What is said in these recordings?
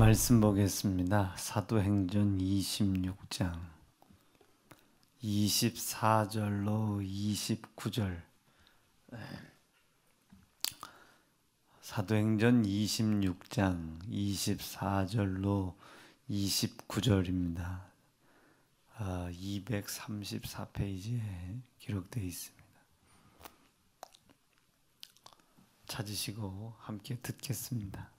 말씀 보겠습니다. 사도행전 26장 24절로 29절. 사도행전 26장 24절로 29절입니다. 234페이지에 기록되어 있습니다. 찾으시고 함께 듣겠습니다.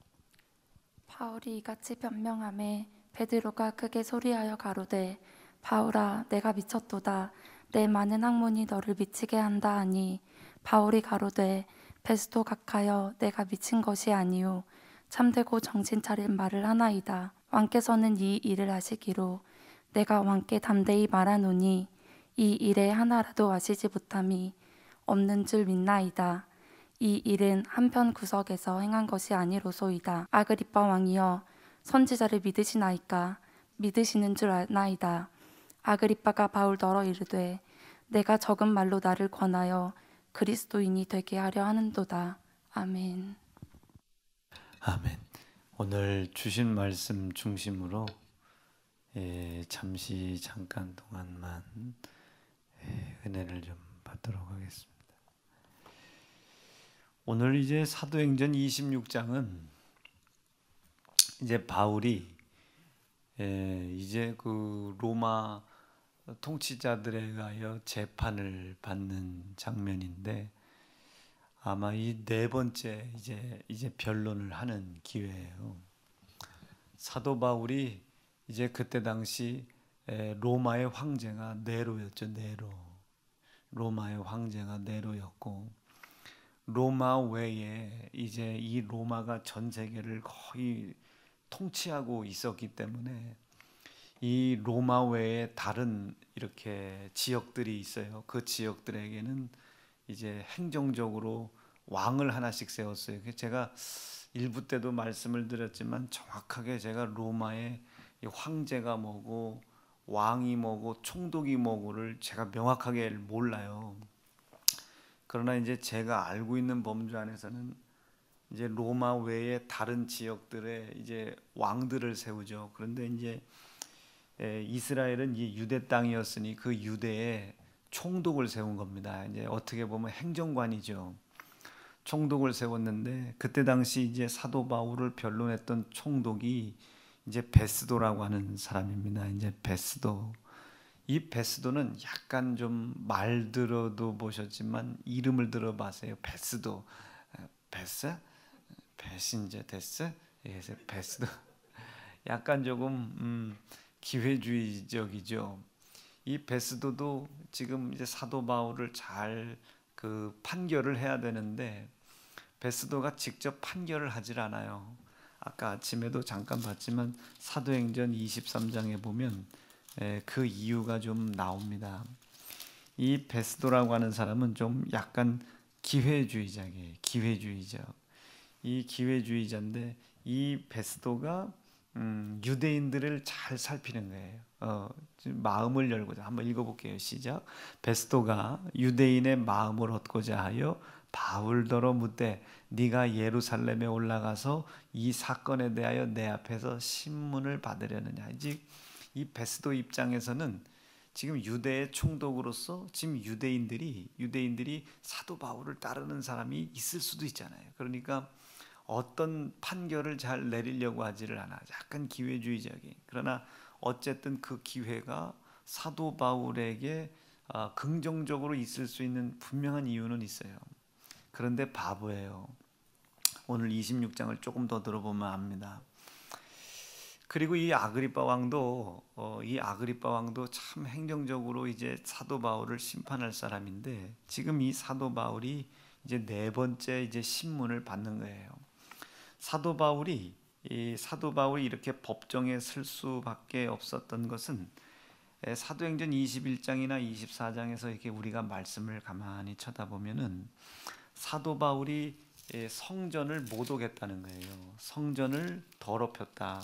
바울이 이같이 변명하매 베드로가 크게 소리하여 가로되 바울아 내가 미쳤도다. 내 많은 학문이 너를 미치게 한다 하니 바울이 가로되 베스도 각하여 내가 미친 것이 아니요 참되고 정신 차린 말을 하나이다. 왕께서는 이 일을 하시기로 내가 왕께 담대히 말하노니 이 일에 하나라도 아시지 못함이 없는 줄 믿나이다. 이 일은 한편 구석에서 행한 것이 아니로소이다. 아그리빠 왕이여 선지자를 믿으시나이까? 믿으시는 줄 아나이다. 아그리빠가 바울더러 이르되 내가 적은 말로 나를 권하여 그리스도인이 되게 하려 하는도다. 아멘. 아멘. 오늘 주신 말씀 중심으로 잠깐 동안만 은혜를 좀 받도록 하겠습니다. 오늘 이제 사도행전 26장은 이제 바울이 이제 그 로마 통치자들에 의하여 재판을 받는 장면인데 아마 이 네 번째 이제 변론을 하는 기회예요. 사도 바울이 이제 그때 당시 로마의 황제가 네로였죠. 로마의 황제가 네로였고 로마 외에 이제 이 로마가 전 세계를 거의 통치하고 있었기 때문에 이 로마 외에 다른 이렇게 지역들이 있어요. 그 지역들에게는 이제 행정적으로 왕을 하나씩 세웠어요. 제가 일부 때도 말씀을 드렸지만 정확하게 제가 로마의 황제가 뭐고 왕이 뭐고 총독이 뭐고를 제가 명확하게 몰라요. 그러나 이제 제가 알고 있는 범주 안에서는 이제 로마 외에 다른 지역들에 이제 왕들을 세우죠. 그런데 이제 이스라엘은 이 유대 땅이었으니 그 유대에 총독을 세운 겁니다. 이제 어떻게 보면 행정관이죠. 총독을 세웠는데 그때 당시 이제 사도 바울을 변론했던 총독이 이제 베스도라고 하는 사람입니다. 이제 베스도. 이 베스도는 약간 좀 말 들어도 보셨지만 이름을 들어봐세요. 베스도. 베신제 데스? 그래서 베스도. 약간 조금 기회주의적이죠. 이 베스도도 지금 이제 사도 바울을 잘 그 판결을 해야 되는데 베스도가 직접 판결을 하질 않아요. 아까 아침에도 잠깐 봤지만 사도행전 23장에 보면 그 이유가 좀 나옵니다. 이 베스도라고 하는 사람은 좀 약간 기회주의자예요. 이 기회주의자인데 이 베스도가 유대인들을 잘 살피는 거예요. 마음을 열고자 한번 읽어볼게요. 시작. 베스도가 유대인의 마음을 얻고자 하여 바울더러 묻되 네가 예루살렘에 올라가서 이 사건에 대하여 내 앞에서 신문을 받으려느냐. 이 베스도 입장에서는 지금 유대의 총독으로서 지금 유대인들이 사도 바울을 따르는 사람이 있을 수도 있잖아요. 그러니까 어떤 판결을 잘 내리려고 하지를 않아. 약간 기회주의적인. 그러나 어쨌든 그 기회가 사도 바울에게 긍정적으로 있을 수 있는 분명한 이유는 있어요. 그런데 바보예요. 오늘 26장을 조금 더 들어보면 압니다. 그리고 이 아그리빠 왕도 참 행정적으로 이제 사도 바울을 심판할 사람인데 지금 이 사도 바울이 이제 네 번째 이제 신문을 받는 거예요. 사도 바울이 이렇게 법정에 설 수밖에 없었던 것은 사도행전 21장이나 24장에서 이렇게 우리가 말씀을 가만히 쳐다보면은 사도 바울이 성전을 못 오겠다는 거예요. 성전을 더럽혔다.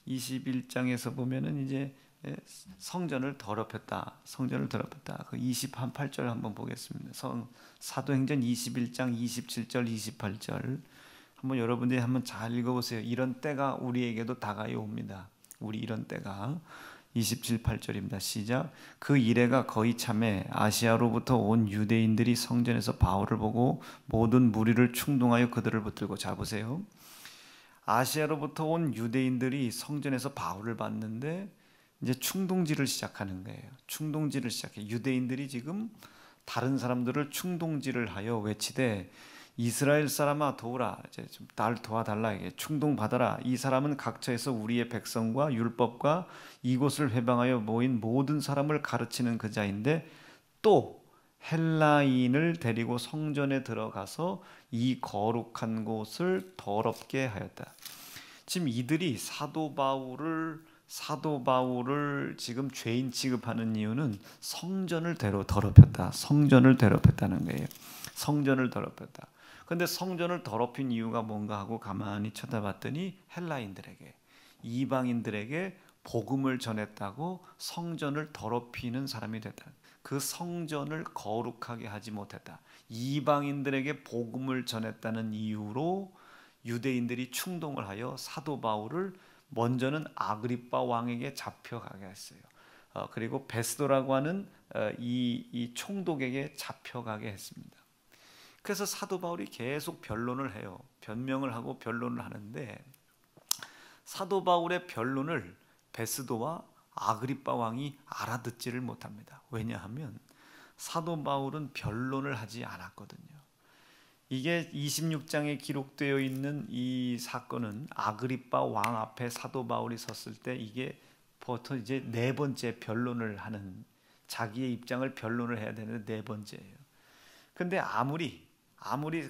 21장에서 보면은 이제 성전을 더럽혔다. 그 28절 한번 보겠습니다. 사도행전 21장 27절 28절 한번 여러분들이 한번 잘 읽어보세요. 이런 때가 우리에게도 다가이 옵니다. 우리 이런 때가 27, 8절입니다. 시작. 그 이래가 거의 참에 아시아로부터 온 유대인들이 성전에서 바울을 보고 모든 무리를 충동하여 그들을 붙들고. 자 보세요. 아시아로부터 온 유대인들이 성전에서 바울을 봤는데 이제 충동질을 시작하는 거예요. 충동질을 시작해. 유대인들이 지금 다른 사람들을 충동질을 하여 외치되 이스라엘 사람아 도우라, 이제 좀 날 도와달라, 이게 충동 받아라. 이 사람은 각처에서 우리의 백성과 율법과 이곳을 회방하여 모인 모든 사람을 가르치는 그 자인데 또 헬라인을 데리고 성전에 들어가서 이 거룩한 곳을 더럽게 하였다. 지금 이들이 사도 바울을 지금 죄인 취급하는 이유는 성전을 더럽혔다. 성전을 더럽혔다는 거예요. 성전을 더럽혔다. 근데 성전을 더럽힌 이유가 뭔가 하고 가만히 쳐다봤더니 헬라인들에게, 이방인들에게 복음을 전했다고 성전을 더럽히는 사람이 됐다. 그 성전을 거룩하게 하지 못했다. 이방인들에게 복음을 전했다는 이유로 유대인들이 충동을 하여 사도 바울을 먼저는 아그리빠 왕에게 잡혀가게 했어요. 그리고 베스도라고 하는 이 총독에게 잡혀가게 했습니다. 그래서 사도 바울이 계속 변론을 해요. 변명을 하고 변론을 하는데 사도 바울의 변론을 베스도와 아그리빠 왕이 알아듣지를 못합니다. 왜냐하면 사도 바울은 변론을 하지 않았거든요. 이게 26장에 기록되어 있는 이 사건은 아그리빠 왕 앞에 사도 바울이 섰을 때 이게 보통 이제 네 번째 변론을 하는, 자기의 입장을 변론을 해야 되는데 네 번째예요. 근데 아무리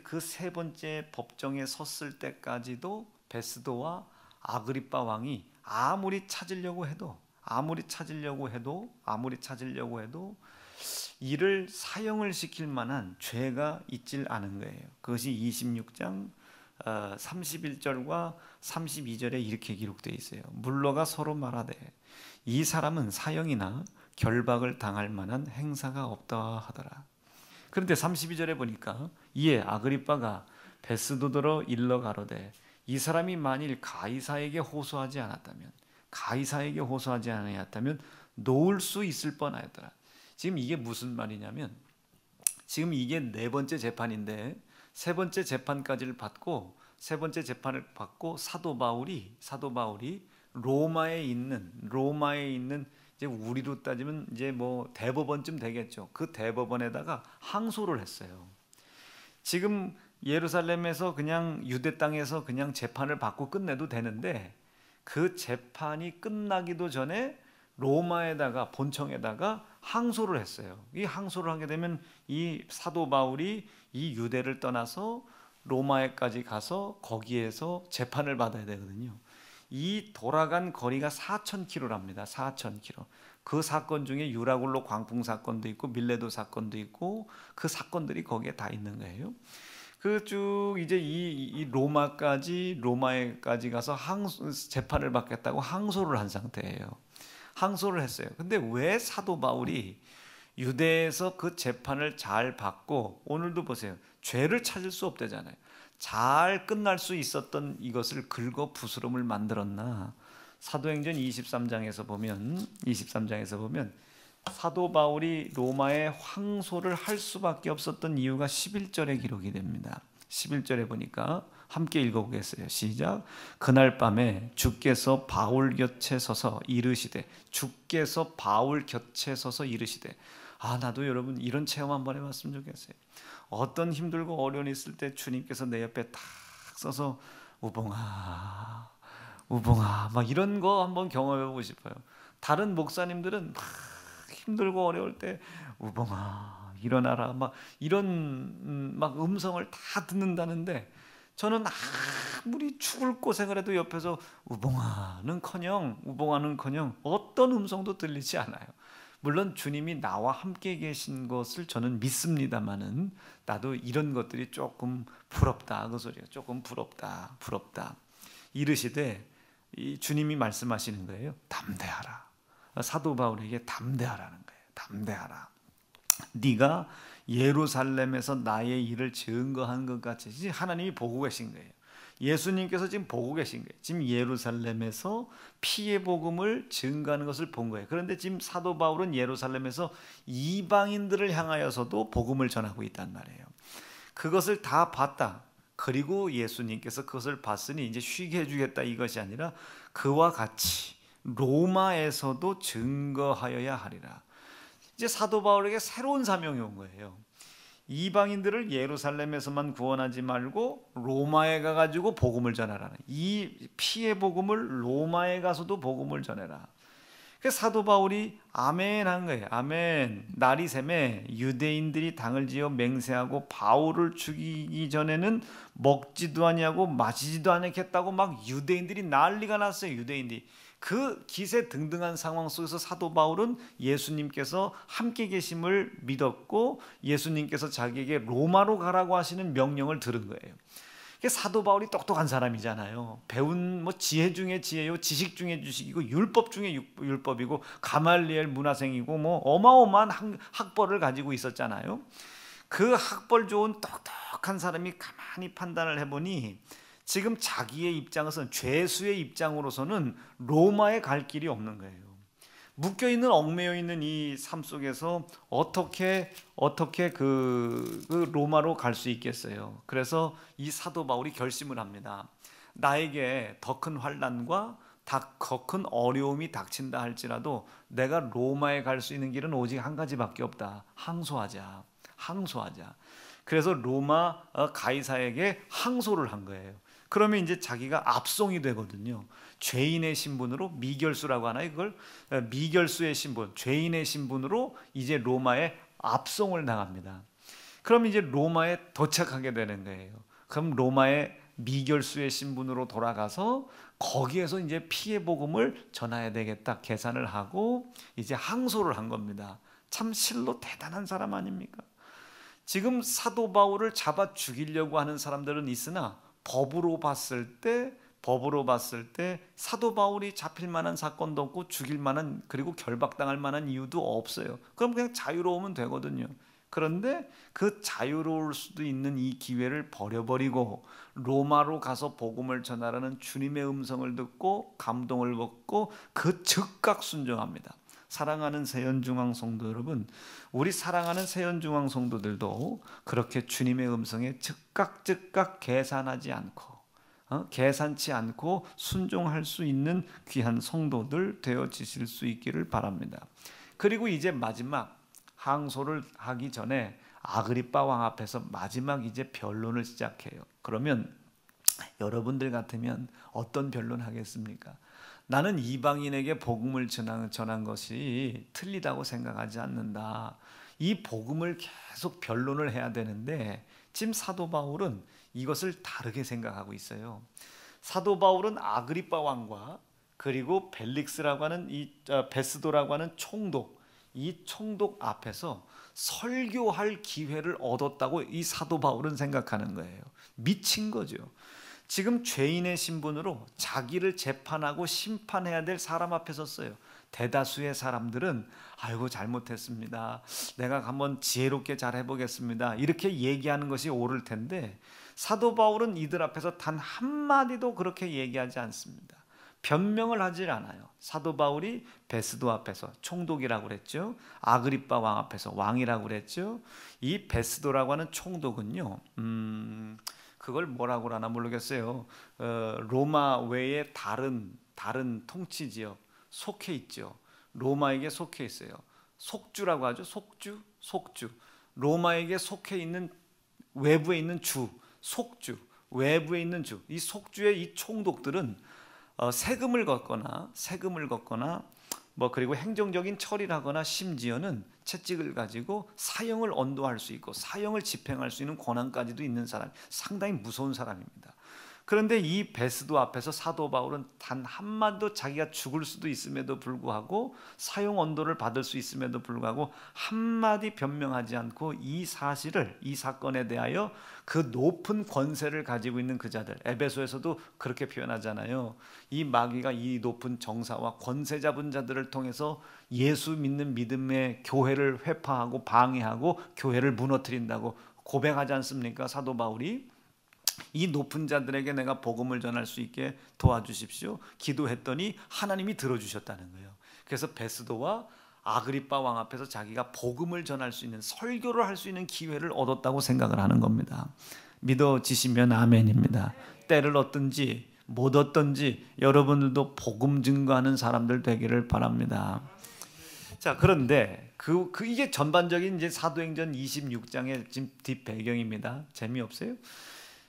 그 세 번째 법정에 섰을 때까지도 베스도와 아그리빠 왕이 아무리 찾으려고 해도 이를 사형을 시킬 만한 죄가 있질 않은 거예요. 그것이 26장 31절과 32절에 이렇게 기록되어 있어요. 물러가 서로 말하되 이 사람은 사형이나 결박을 당할 만한 행사가 없다 하더라. 그런데 32절에 보니까 이에 아그리빠가 베스도더러 일러 가로되 이 사람이 만일 가이사에게 호소하지 아니하였다면 놓을 수 있을 뻔하였더라. 지금 이게 무슨 말이냐면 지금 이게 네 번째 재판인데 세 번째 재판을 받고 사도 바울이 로마에 있는 이제 우리로 따지면 이제 뭐 대법원쯤 되겠죠. 그 대법원에다가 항소를 했어요. 지금 예루살렘에서 그냥 유대 땅에서 그냥 재판을 받고 끝내도 되는데 그 재판이 끝나기도 전에 로마에다가 본청에다가 항소를 했어요. 이 항소를 하게 되면 이 사도 바울이 이 유대를 떠나서 로마에까지 가서 거기에서 재판을 받아야 되거든요. 이 돌아간 거리가 4,000km랍니다. 4,000km. 그 사건 중에 유라굴로 광풍 사건도 있고 밀레도 사건도 있고 그 사건들이 거기에 다 있는 거예요. 그 쭉 이제 이 로마에까지 가서 재판을 받겠다고 항소를 한 상태예요. 항소를 했어요. 근데 왜 사도 바울이 유대에서 그 재판을 잘 받고 오늘도 보세요. 죄를 찾을 수 없대잖아요. 잘 끝날 수 있었던 이것을 긁어 부스럼을 만들었나? 사도행전 23장에서 보면 사도 바울이 로마에 항소를 할 수밖에 없었던 이유가 11절에 기록이 됩니다. 11절에 보니까 함께 읽어보겠어요. 시작. 그날 밤에 주께서 바울 곁에 서서 이르시되 나도 여러분 이런 체험 한번 해봤으면 좋겠어요. 어떤 힘들고 어려움이 있을 때 주님께서 내 옆에 탁 서서 우봉아 막 이런 거 한번 경험해보고 싶어요. 다른 목사님들은 막 힘들고 어려울 때 우봉아 일어나라 막 이런 막 음성을 다 듣는다는데 저는 아무리 죽을 고생을 해도 옆에서 우봉아는커녕 어떤 음성도 들리지 않아요. 물론 주님이 나와 함께 계신 것을 저는 믿습니다만은 나도 이런 것들이 조금 부럽다. 그 소리가 조금 부럽다. 이르시되 이 주님이 말씀하시는 거예요. 담대하라. 사도 바울에게 담대하라는 거예요. 담대하라. 네가 예루살렘에서 나의 일을 증거한 것 같이 하나님이 보고 계신 거예요. 예수님께서 지금 보고 계신 거예요. 지금 예루살렘에서 피의 복음을 증거하는 것을 본 거예요. 그런데 지금 사도 바울은 예루살렘에서 이방인들을 향하여서도 복음을 전하고 있단 말이에요. 그것을 다 봤다. 그리고 예수님께서 그것을 봤으니 이제 쉬게 해주겠다 이것이 아니라 그와 같이 로마에서도 증거하여야 하리라. 이제 사도 바울에게 새로운 사명이 온 거예요. 이방인들을 예루살렘에서만 구원하지 말고 로마에 가가지고 복음을 전하라는, 이 피의 복음을 로마에 가서도 복음을 전해라. 그래서 사도 바울이 아멘 한 거예요. 아멘. 날이 새매 유대인들이 당을 지어 맹세하고 바울을 죽이기 전에는 먹지도 아니하고 마시지도 않겠다고 막 유대인들이 난리가 났어요. 유대인들이. 그 기세등등한 상황 속에서 사도 바울은 예수님께서 함께 계심을 믿었고 예수님께서 자기에게 로마로 가라고 하시는 명령을 들은 거예요. 사도 바울이 똑똑한 사람이잖아요. 배운 뭐 지혜 중에 지혜요, 지식 중에 지식이고 율법 중에 율법이고 가말리엘 문화생이고 뭐 어마어마한 학벌을 가지고 있었잖아요. 그 학벌 좋은 똑똑한 사람이 가만히 판단을 해보니 지금 자기의 입장에서는, 죄수의 입장으로서는 로마에 갈 길이 없는 거예요. 묶여있는, 얽매여 있는 이 삶 속에서 어떻게 그 로마로 갈 수 있겠어요. 그래서 이 사도 바울이 결심을 합니다. 나에게 더 큰 환난과 더 큰 어려움이 닥친다 할지라도 내가 로마에 갈 수 있는 길은 오직 한 가지밖에 없다. 항소하자. 그래서 로마 가이사에게 항소를 한 거예요. 그러면 이제 자기가 압송이 되거든요. 죄인의 신분으로, 미결수라고 하나요? 이걸 미결수의 신분, 죄인의 신분으로 이제 로마에 압송을 당합니다. 그럼 이제 로마에 도착하게 되는 거예요. 그럼 로마의 미결수의 신분으로 돌아가서 거기에서 이제 피의 복음을 전해야 되겠다 계산을 하고 이제 항소를 한 겁니다. 참 실로 대단한 사람 아닙니까? 지금 사도 바울을 잡아 죽이려고 하는 사람들은 있으나 법으로 봤을 때 사도 바울이 잡힐 만한 사건도 없고 죽일 만한, 그리고 결박당할 만한 이유도 없어요. 그럼 그냥 자유로우면 되거든요. 그런데 그 자유로울 수도 있는 이 기회를 버려버리고 로마로 가서 복음을 전하라는 주님의 음성을 듣고 감동을 받고 그 즉각 순종합니다. 사랑하는 세연중앙 성도 여러분, 우리 사랑하는 세연중앙 성도들도 그렇게 주님의 음성에 즉각 계산하지 않고 계산치 않고 순종할 수 있는 귀한 성도들 되어지실 수 있기를 바랍니다. 그리고 이제 마지막 항소를 하기 전에 아그리빠 왕 앞에서 마지막 이제 변론을 시작해요. 그러면 여러분들 같으면 어떤 변론 하겠습니까? 나는 이방인에게 복음을 전한 것이 틀리다고 생각하지 않는다. 이 복음을 계속 변론을 해야 되는데 지금 사도 바울은 이것을 다르게 생각하고 있어요. 사도 바울은 아그리빠 왕과 그리고 벨릭스라고 하는 이 베스도라고 하는 총독, 이 총독 앞에서 설교할 기회를 얻었다고 이 사도 바울은 생각하는 거예요. 미친 거죠. 지금 죄인의 신분으로 자기를 재판하고 심판해야 될 사람 앞에 섰어요. 대다수의 사람들은 아이고 잘못했습니다, 내가 한번 지혜롭게 잘 해보겠습니다, 이렇게 얘기하는 것이 옳을 텐데 사도 바울은 이들 앞에서 단 한마디도 그렇게 얘기하지 않습니다. 변명을 하질 않아요. 사도 바울이 베스도 앞에서 총독이라고 그랬죠. 아그리빠 왕 앞에서 왕이라고 그랬죠. 이 베스도라고 하는 총독은요, 그걸 뭐라고 하나 모르겠어요. 로마 외에 다른 통치 지역 속해 있죠. 로마에게 속해 있어요. 속주라고 하죠. 속주. 로마에게 속해 있는 외부에 있는 주, 속주. 외부에 있는 주. 이 속주의 이 총독들은 세금을 걷거나 뭐 그리고 행정적인 처리를 하거나 심지어는 채찍을 가지고 사형을 언도할 수 있고 사형을 집행할 수 있는 권한까지도 있는 사람, 상당히 무서운 사람입니다. 그런데 이 베스도 앞에서 사도 바울은 단 한마디도, 자기가 죽을 수도 있음에도 불구하고 사형 언도를 받을 수 있음에도 불구하고 한마디 변명하지 않고 이 사실을, 이 사건에 대하여 그 높은 권세를 가지고 있는 그 자들, 에베소에서도 그렇게 표현하잖아요. 이 마귀가 이 높은 정사와 권세 잡은 자들을 통해서 예수 믿는 믿음의 교회를 회파하고 방해하고 교회를 무너뜨린다고 고백하지 않습니까? 사도 바울이. 이 높은 자들에게 내가 복음을 전할 수 있게 도와주십시오. 기도했더니 하나님이 들어주셨다는 거예요. 그래서 베스도와 아그리빠 왕 앞에서 자기가 복음을 전할 수 있는, 설교를 할 수 있는 기회를 얻었다고 생각을 하는 겁니다. 믿어지시면 아멘입니다. 때를 얻든지 못 얻든지 여러분들도 복음 증거하는 사람들 되기를 바랍니다. 자, 그런데 이게 전반적인 이제 사도행전 26장의 지금 뒷배경입니다. 재미없어요?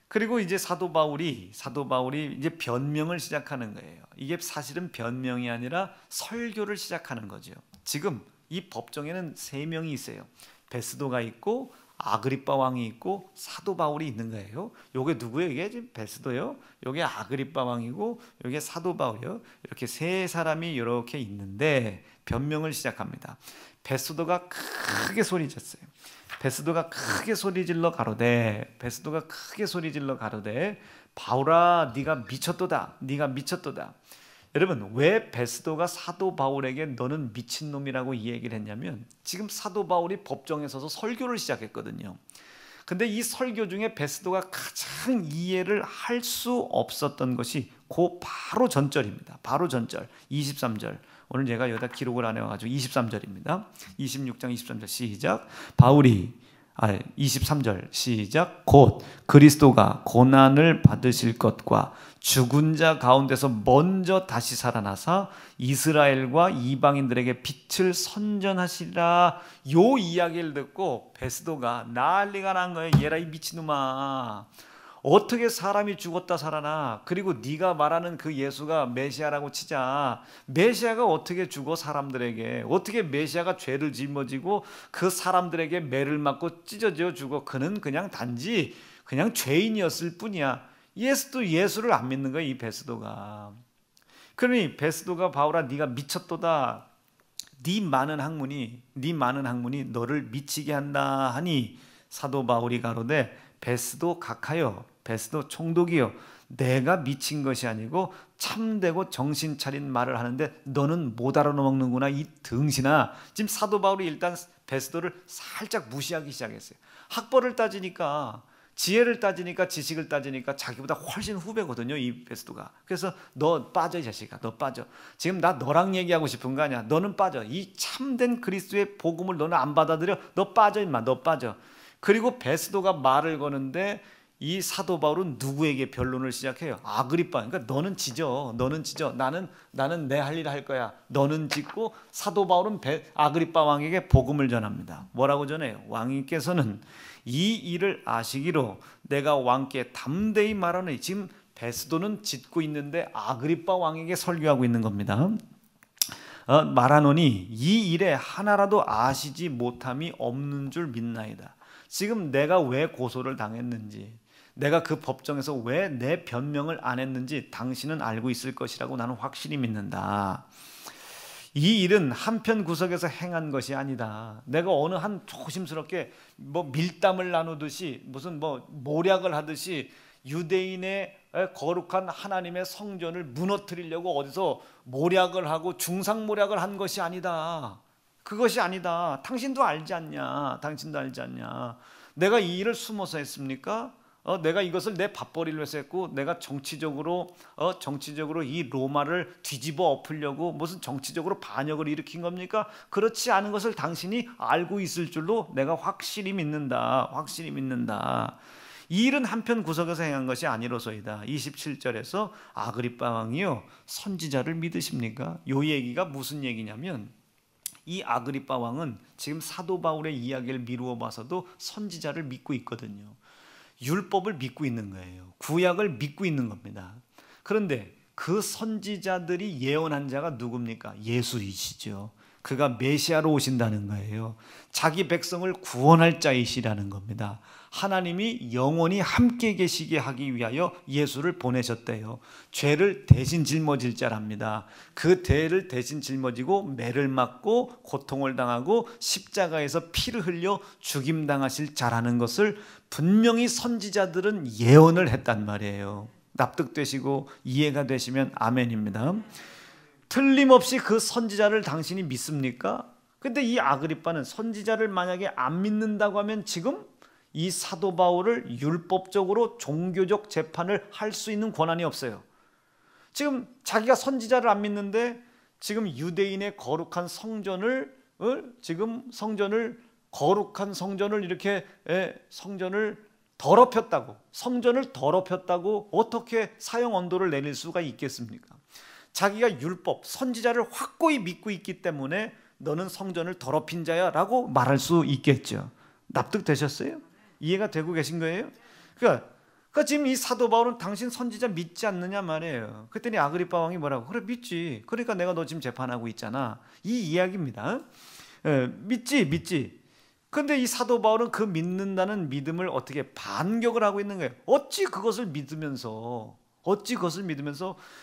그리고 이제 사도 바울이 이제 변명을 시작하는 거예요. 이게 사실은 변명이 아니라 설교를 시작하는 거죠. 지금 이 법정에는 세 명이 있어요. 베스도가 있고 아그리빠 왕이 있고 사도 바울이 있는 거예요. 요게 누구예요? 이게 지금 베스도요, 요게 아그리빠 왕이고 요게 사도 바울이요. 이렇게 세 사람이 이렇게 있는데 변명을 시작합니다. 베스도가 크게 소리쳤어요. 베스도가 크게 소리질러 가로되 바울아 네가 미쳤도다. 네가 미쳤도다. 여러분, 왜 베스도가 사도 바울에게 너는 미친놈이라고 이 얘기를 했냐면, 지금 사도 바울이 법정에 서서 설교를 시작했거든요. 근데 이 설교 중에 베스도가 가장 이해를 할 수 없었던 것이 바로 전절입니다. 바로 전절 23절. 오늘 제가 여기다 기록을 안 해와가지고 23절입니다. 26장 23절 시작. 23절 시작. 곧 그리스도가 고난을 받으실 것과 죽은 자 가운데서 먼저 다시 살아나사 이스라엘과 이방인들에게 빛을 선전하시리라. 요 이야기를 듣고 베스도가 난리가 난 거예요. 얘라 이 미친놈아, 어떻게 사람이 죽었다 살아나? 그리고 네가 말하는 그 예수가 메시아라고 치자. 메시아가 어떻게 죽어? 사람들에게 어떻게 메시아가 죄를 짊어지고 그 사람들에게 매를 맞고 찢어져 죽어? 그는 그냥 단지 그냥 죄인이었을 뿐이야. 예수를 안 믿는 거야, 이 베스도가. 그러니 베스도가 바울아 네가 미쳤도다. 네 많은 학문이 너를 미치게 한다 하니 사도 바울이 가로되 베스도 각하여, 베스도 총독이여, 내가 미친 것이 아니고 참되고 정신 차린 말을 하는데 너는 못 알아먹는구나 이 등신아. 지금 사도 바울이 일단 베스도를 살짝 무시하기 시작했어요. 학벌을 따지니까, 지혜를 따지니까, 지식을 따지니까 자기보다 훨씬 후배거든요, 이 베스도가. 그래서 너 빠져, 이 자식아, 너 빠져. 지금 나 너랑 얘기하고 싶은 거 아니야. 너는 빠져. 이 참된 그리스도의 복음을 너는 안 받아들여. 너 빠져 임마, 너 빠져. 그리고 베스도가 말을 거는데 이 사도 바울은 누구에게 변론을 시작해요? 아그리빠. 그러니까 너는 지져. 나는 내 할 일 할 거야. 너는 짓고, 사도 바울은 아그리빠 왕에게 복음을 전합니다. 뭐라고 전해요? 왕께서는 이 일을 아시기로 내가 왕께 담대히 말하노니. 지금 베스도는 짓고 있는데 아그리빠 왕에게 설교하고 있는 겁니다. 말하노니 이 일에 하나라도 아시지 못함이 없는 줄 믿나이다. 지금 내가 왜 고소를 당했는지, 내가 그 법정에서 왜 내 변명을 안 했는지 당신은 알고 있을 것이라고 나는 확실히 믿는다. 이 일은 한편 구석에서 행한 것이 아니다. 내가 어느 한 조심스럽게 밀담을 나누듯이, 무슨 모략을 하듯이 유대인의 거룩한 하나님의 성전을 무너뜨리려고 어디서 모략을 하고 중상모략을 한 것이 아니다. 그것이 아니다. 당신도 알지 않냐? 내가 이 일을 숨어서 했습니까? 내가 이것을 내 밥벌이로 해서 했고, 내가 정치적으로 이 로마를 뒤집어 엎으려고 무슨 정치적으로 반역을 일으킨 겁니까? 그렇지 않은 것을 당신이 알고 있을 줄로 내가 확실히 믿는다. 이 일은 한편 구석에서 행한 것이 아니로소이다. 27절에서 아그리빠 왕이요, 선지자를 믿으십니까? 이 얘기가 무슨 얘기냐면, 이 아그리빠 왕은 지금 사도 바울의 이야기를 미루어 봐서도 선지자를 믿고 있거든요. 율법을 믿고 있는 거예요. 구약을 믿고 있는 겁니다. 그런데 그 선지자들이 예언한 자가 누굽니까? 예수이시죠. 그가 메시아로 오신다는 거예요. 자기 백성을 구원할 자이시라는 겁니다. 하나님이 영원히 함께 계시게 하기 위하여 예수를 보내셨대요. 죄를 대신 짊어질 자랍니다. 그 죄를 대신 짊어지고 매를 맞고 고통을 당하고 십자가에서 피를 흘려 죽임당하실 자라는 것을 분명히 선지자들은 예언을 했단 말이에요. 납득되시고 이해가 되시면 아멘입니다. 틀림없이 그 선지자를 당신이 믿습니까? 근데 이 아그리빠는 선지자를 만약에 안 믿는다고 하면 지금 이 사도 바울을 율법적으로 종교적 재판을 할 수 있는 권한이 없어요. 지금 자기가 선지자를 안 믿는데 지금 유대인의 거룩한 성전을 거룩한 성전을 이렇게 성전을 더럽혔다고, 성전을 더럽혔다고 어떻게 사형 언도를 내릴 수가 있겠습니까? 자기가 율법, 선지자를 확고히 믿고 있기 때문에 너는 성전을 더럽힌 자야 라고 말할 수 있겠죠. 납득되셨어요? 이해가 되고 계신 거예요? 그러니까 지금 이 사도 바울은 당신 선지자 믿지 않느냐 말이에요. 그랬더니 아그리빠 왕이 뭐라고? 그래 믿지. 그러니까 내가 너 지금 재판하고 있잖아. 이 이야기입니다. 믿지. 그런데 이 사도 바울은 그 믿는다는 믿음을 어떻게 반격을 하고 있는 거예요. 어찌 그것을 믿으면서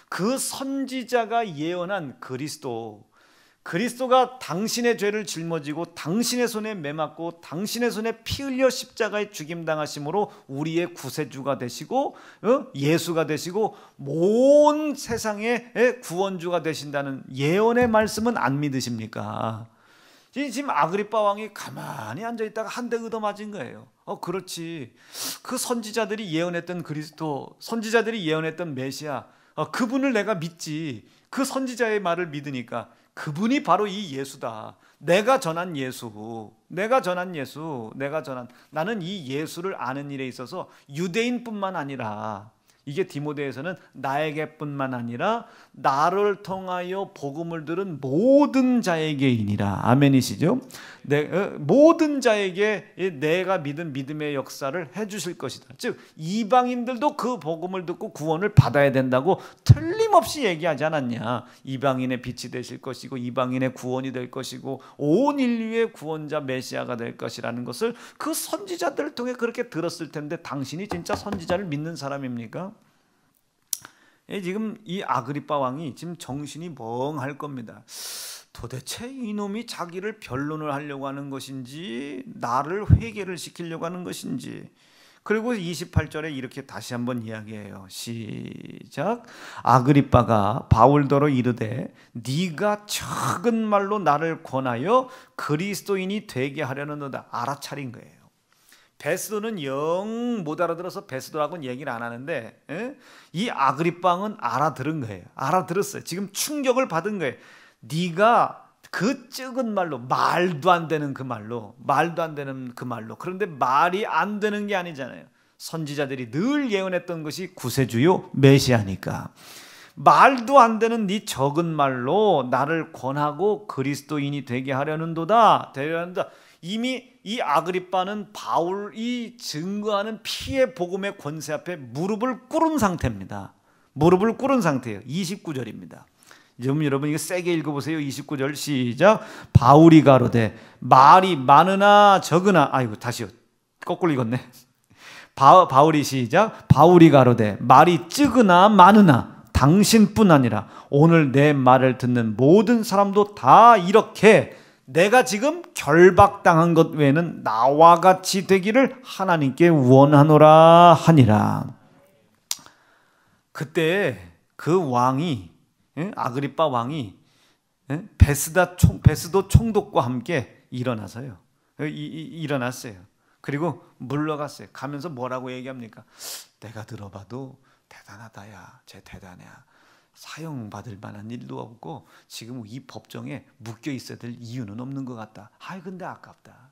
그 선지자가 예언한 그리스도가 당신의 죄를 짊어지고 당신의 손에 매맞고 당신의 손에 피 흘려 십자가에 죽임당하심으로 우리의 구세주가 되시고 예수가 되시고 온 세상의 구원주가 되신다는 예언의 말씀은 안 믿으십니까? 지금 아그리빠 왕이 가만히 앉아있다가 한 대 얻어맞은 거예요. 그렇지. 그 선지자들이 예언했던 그리스도, 선지자들이 예언했던 메시아, 그분을 내가 믿지. 그 선지자의 말을 믿으니까 그분이 바로 이 예수다. 내가 전한 나는 이 예수를 아는 일에 있어서 유대인뿐만 아니라, 이게 디모데에서는 나에게뿐만 아니라 나를 통하여 복음을 들은 모든 자에게이니라. 아멘이시죠? 모든 자에게 내가 믿은 믿음의 역사를 해주실 것이다. 즉 이방인들도 그 복음을 듣고 구원을 받아야 된다고 틀림없이 얘기하지 않았냐. 이방인의 빛이 되실 것이고 이방인의 구원이 될 것이고 온 인류의 구원자 메시아가 될 것이라는 것을 그 선지자들을 통해 그렇게 들었을 텐데 당신이 진짜 선지자를 믿는 사람입니까? 지금 이 아그리빠 왕이 지금 정신이 멍할 겁니다. 도대체 이놈이 자기를 변론을 하려고 하는 것인지 나를 회개를 시키려고 하는 것인지. 그리고 28절에 이렇게 다시 한번 이야기해요. 시작. 아그리빠가 바울더러 이르되 네가 적은 말로 나를 권하여 그리스도인이 되게 하려는도다. 알아차린 거예요. 베스도는 영 못 알아들어서 베스도하고는 얘기를 안 하는데 이 아그리빠 왕은 알아들은 거예요. 알아들었어요. 지금 충격을 받은 거예요. 네가 그 적은 말로, 말도 안 되는 그 말로, 그런데 말이 안 되는 게 아니잖아요. 선지자들이 늘 예언했던 것이 구세주요 메시아니까. 말도 안 되는 네 적은 말로 나를 권하고 그리스도인이 되게 하려는도다. 이미 이 아그리빠는 바울이 증거하는 피의 복음의 권세 앞에 무릎을 꿇은 상태입니다. 무릎을 꿇은 상태예요. 29절입니다. 좀 여러분 이거 세게 읽어보세요. 29절 시작. 바울이 가로되 말이 많으나 적으나, 아이고 다시요. 거꾸로 읽었네. 바울이 시작. 바울이 가로되 말이 적으나 많으나 당신뿐 아니라 오늘 내 말을 듣는 모든 사람도 다 이렇게 내가 지금 결박당한 것 외에는 나와 같이 되기를 하나님께 원하노라 하니라. 그때 그 왕이, 아그리빠 왕이 베스도 총독과 함께 일어났어요. 그리고 물러갔어요. 가면서 뭐라고 얘기합니까? 내가 들어봐도 대단하다야. 쟤 대단해야. 사형받을 만한 일도 없고 지금 이 법정에 묶여 있어야 될 이유는 없는 것 같다. 근데 아깝다.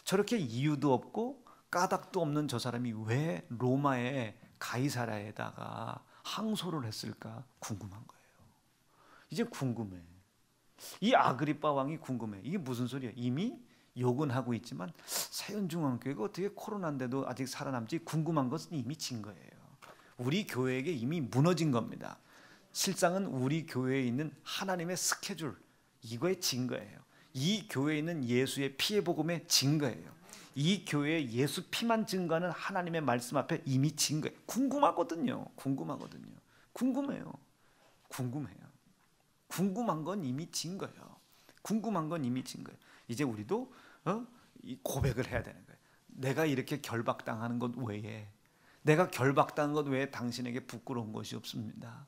저렇게 이유도 없고 까닭도 없는 저 사람이 왜 로마의 가이사랴에다가 항소를 했을까 궁금한 거예요. 이제 궁금해. 이 아그리빠 왕이 궁금해. 이게 무슨 소리야? 이미 욕은 하고 있지만 세연중앙교회가 어떻게 코로나인데도 아직 살아남지? 궁금한 것은 이미 진 거예요. 우리 교회에게 이미 무너진 겁니다. 실상은 우리 교회에 있는 하나님의 스케줄, 이거에 진 거예요. 이 교회에 있는 예수의 피의 복음에 진 거예요. 이 교회에 예수 피만 증거하는 하나님의 말씀 앞에 이미 진 거예요. 궁금해요. 궁금한 건 이미 진 거예요. 이제 우리도 고백을 해야 되는 거예요. 내가 이렇게 결박당하는 것 외에, 당신에게 부끄러운 것이 없습니다.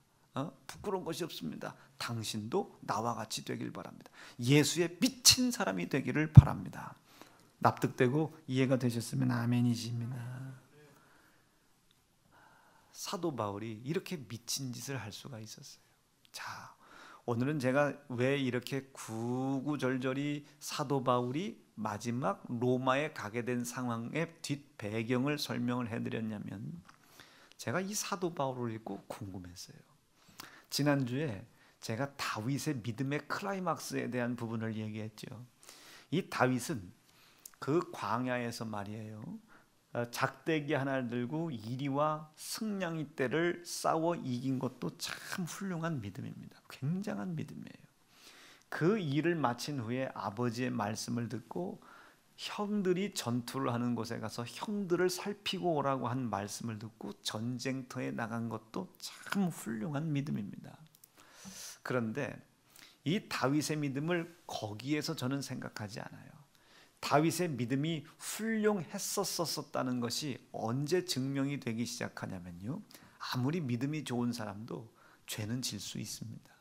당신도 나와 같이 되길 바랍니다. 예수의 미친 사람이 되기를 바랍니다. 납득되고 이해가 되셨으면 아멘이십니다. 사도 바울이 이렇게 미친 짓을 할 수가 있었어요. 자, 오늘은 제가 왜 이렇게 구구절절히 사도 바울이 마지막 로마에 가게 된 상황의 뒷 배경을 설명을 해드렸냐면, 제가 이 사도 바울을 읽고 궁금했어요. 지난주에 제가 다윗의 믿음의 클라이막스에 대한 부분을 얘기했죠. 이 다윗은 그 광야에서 말이에요, 작대기 하나를 들고 이리와 승냥이 떼를 싸워 이긴 것도 참 훌륭한 믿음입니다. 굉장한 믿음이에요. 그 일을 마친 후에 아버지의 말씀을 듣고 형들이 전투를 하는 곳에 가서 형들을 살피고 오라고 한 말씀을 듣고 전쟁터에 나간 것도 참 훌륭한 믿음입니다. 그런데 이 다윗의 믿음을 거기에서 저는 생각하지 않아요. 다윗의 믿음이 훌륭했었다는 것이 언제 증명이 되기 시작하냐면요, 아무리 믿음이 좋은 사람도 죄는 질 수 있습니다.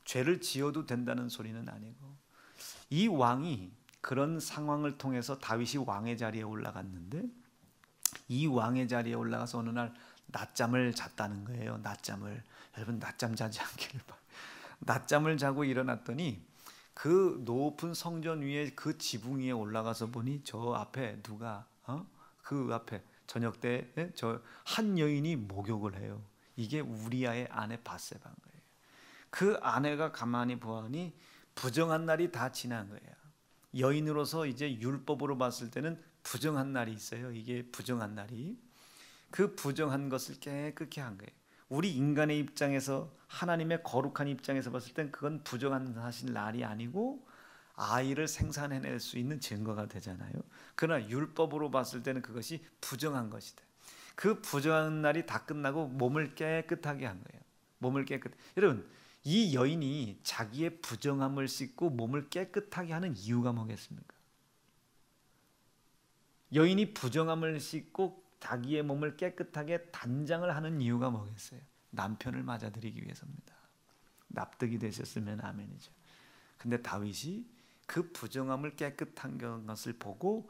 죄를 지어도 된다는 소리는 아니고, 이 왕이 그런 상황을 통해서 다윗이 왕의 자리에 올라갔는데, 이 왕의 자리에 올라가서 어느 날 낮잠을 잤다는 거예요. 낮잠을. 여러분, 낮잠 자지 않기를 바랍니다. 낮잠을 자고 일어났더니 그 높은 성전 위에 그 지붕 위에 올라가서 보니 저 앞에 누가 그 앞에 저녁 때 저 한 여인이 목욕을 해요. 이게 우리아의 아내 밧세바인 거예요. 그 아내가 가만히 보아하니 부정한 날이 다 지난 거예요. 여인으로서 이제 율법으로 봤을 때는 부정한 날이 있어요. 이게 부정한 날이, 그 부정한 것을 깨끗이 한 거예요. 우리 인간의 입장에서, 하나님의 거룩한 입장에서 봤을 땐 그건 부정한 사실 날이 아니고 아이를 생산해낼 수 있는 증거가 되잖아요. 그러나 율법으로 봤을 때는 그것이 부정한 것이다. 그 부정한 날이 다 끝나고 몸을 깨끗하게 한 거예요. 몸을 여러분, 이 여인이 자기의 부정함을 씻고 몸을 깨끗하게 하는 이유가 뭐겠습니까? 여인이 부정함을 씻고 자기의 몸을 깨끗하게 단장을 하는 이유가 뭐겠어요? 남편을 맞아들이기 위해서입니다. 납득이 되셨으면 아멘이죠. 근데 다윗이 그 부정함을 깨끗한 것을 보고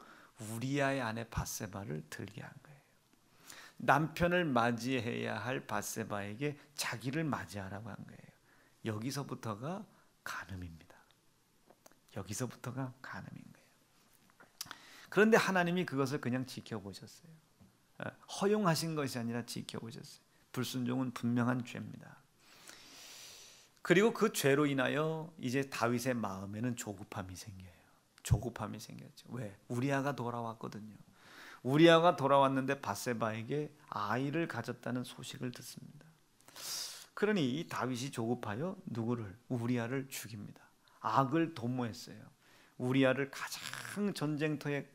우리아의 아내 밧세바를 들게 한 거예요. 남편을 맞이해야 할 밧세바에게 자기를 맞이하라고 한 거예요. 여기서부터가 간음입니다. 여기서부터가 간음인 거예요. 그런데 하나님이 그것을 그냥 지켜보셨어요. 허용하신 것이 아니라 지켜보셨어요. 불순종은 분명한 죄입니다. 그리고 그 죄로 인하여 이제 다윗의 마음에는 조급함이 생겨요. 조급함이 생겼죠. 왜? 우리아가 돌아왔거든요. 우리아가 돌아왔는데 밧세바에게 아이를 가졌다는 소식을 듣습니다. 그러니 이 다윗이 조급하여 누구를? 우리아를 죽입니다. 악을 도모했어요. 우리아를 가장 전쟁터의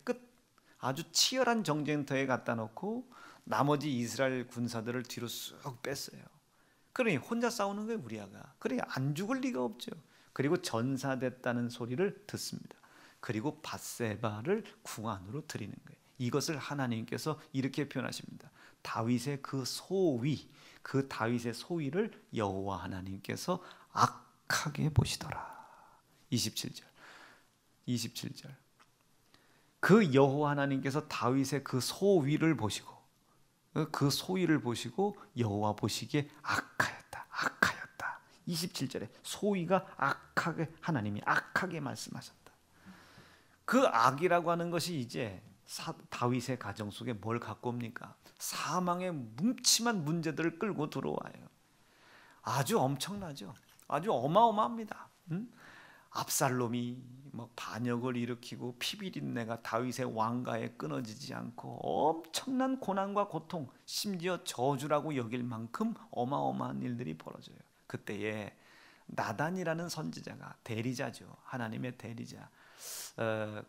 아주 치열한 전쟁터에 갖다 놓고 나머지 이스라엘 군사들을 뒤로 쑥 뺐어요. 그러니 혼자 싸우는 거예요, 우리아가. 그러니 안 죽을 리가 없죠. 그리고 전사됐다는 소리를 듣습니다. 그리고 밧세바를 궁 안으로 들이는 거예요. 이것을 하나님께서 이렇게 표현하십니다. 다윗의 그 소위, 그 다윗의 소위를 여호와 하나님께서 악하게 보시더라. 27절. 그 여호와 하나님께서 다윗의 그 소위를 보시고, 그 소위를 보시고 여호와 보시기에 악하였다. 27절에 소위가 악하게, 하나님이 악하게 말씀하셨다. 그 악이라고 하는 것이 이제 다윗의 가정 속에 뭘 갖고 옵니까? 사망의 뭉침한 문제들을 끌고 들어와요. 아주 엄청나죠. 아주 어마어마합니다. 압살롬이 반역을 일으키고 피비린내가 다윗의 왕가에 끊어지지 않고 엄청난 고난과 고통, 심지어 저주라고 여길 만큼 어마어마한 일들이 벌어져요. 그때에 나단이라는 선지자가, 대리자죠. 하나님의 대리자.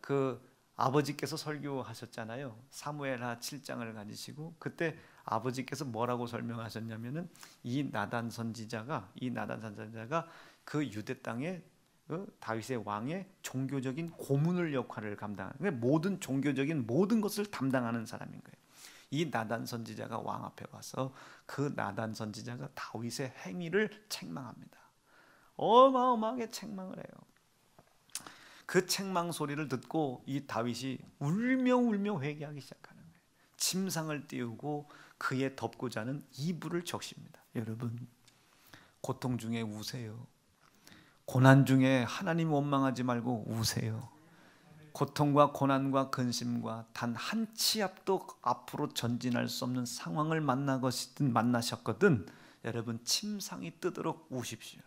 그 아버지께서 설교하셨잖아요. 사무엘하 7장을 가지시고, 그때 아버지께서 뭐라고 설명하셨냐면은 이 나단 선지자가 그 유대 땅에 다윗의 왕의 종교적인 고문을 역할을 감당하는, 모든 종교적인 모든 것을 담당하는 사람인 거예요. 이 나단 선지자가 왕 앞에 와서 그 나단 선지자가 다윗의 행위를 책망합니다. 어마어마하게 책망을 해요. 그 책망 소리를 듣고 이 다윗이 울며 회개하기 시작하는 거예요. 침상을 띄우고 그의 덮고자 하는 이불을 적십니다. 여러분, 고통 중에 우세요. 고난 중에 하나님 원망하지 말고 우세요. 고통과 고난과 근심과 단 한 치 앞도 앞으로 전진할 수 없는 상황을 만나셨거든 여러분, 침상이 뜨도록 우십시오.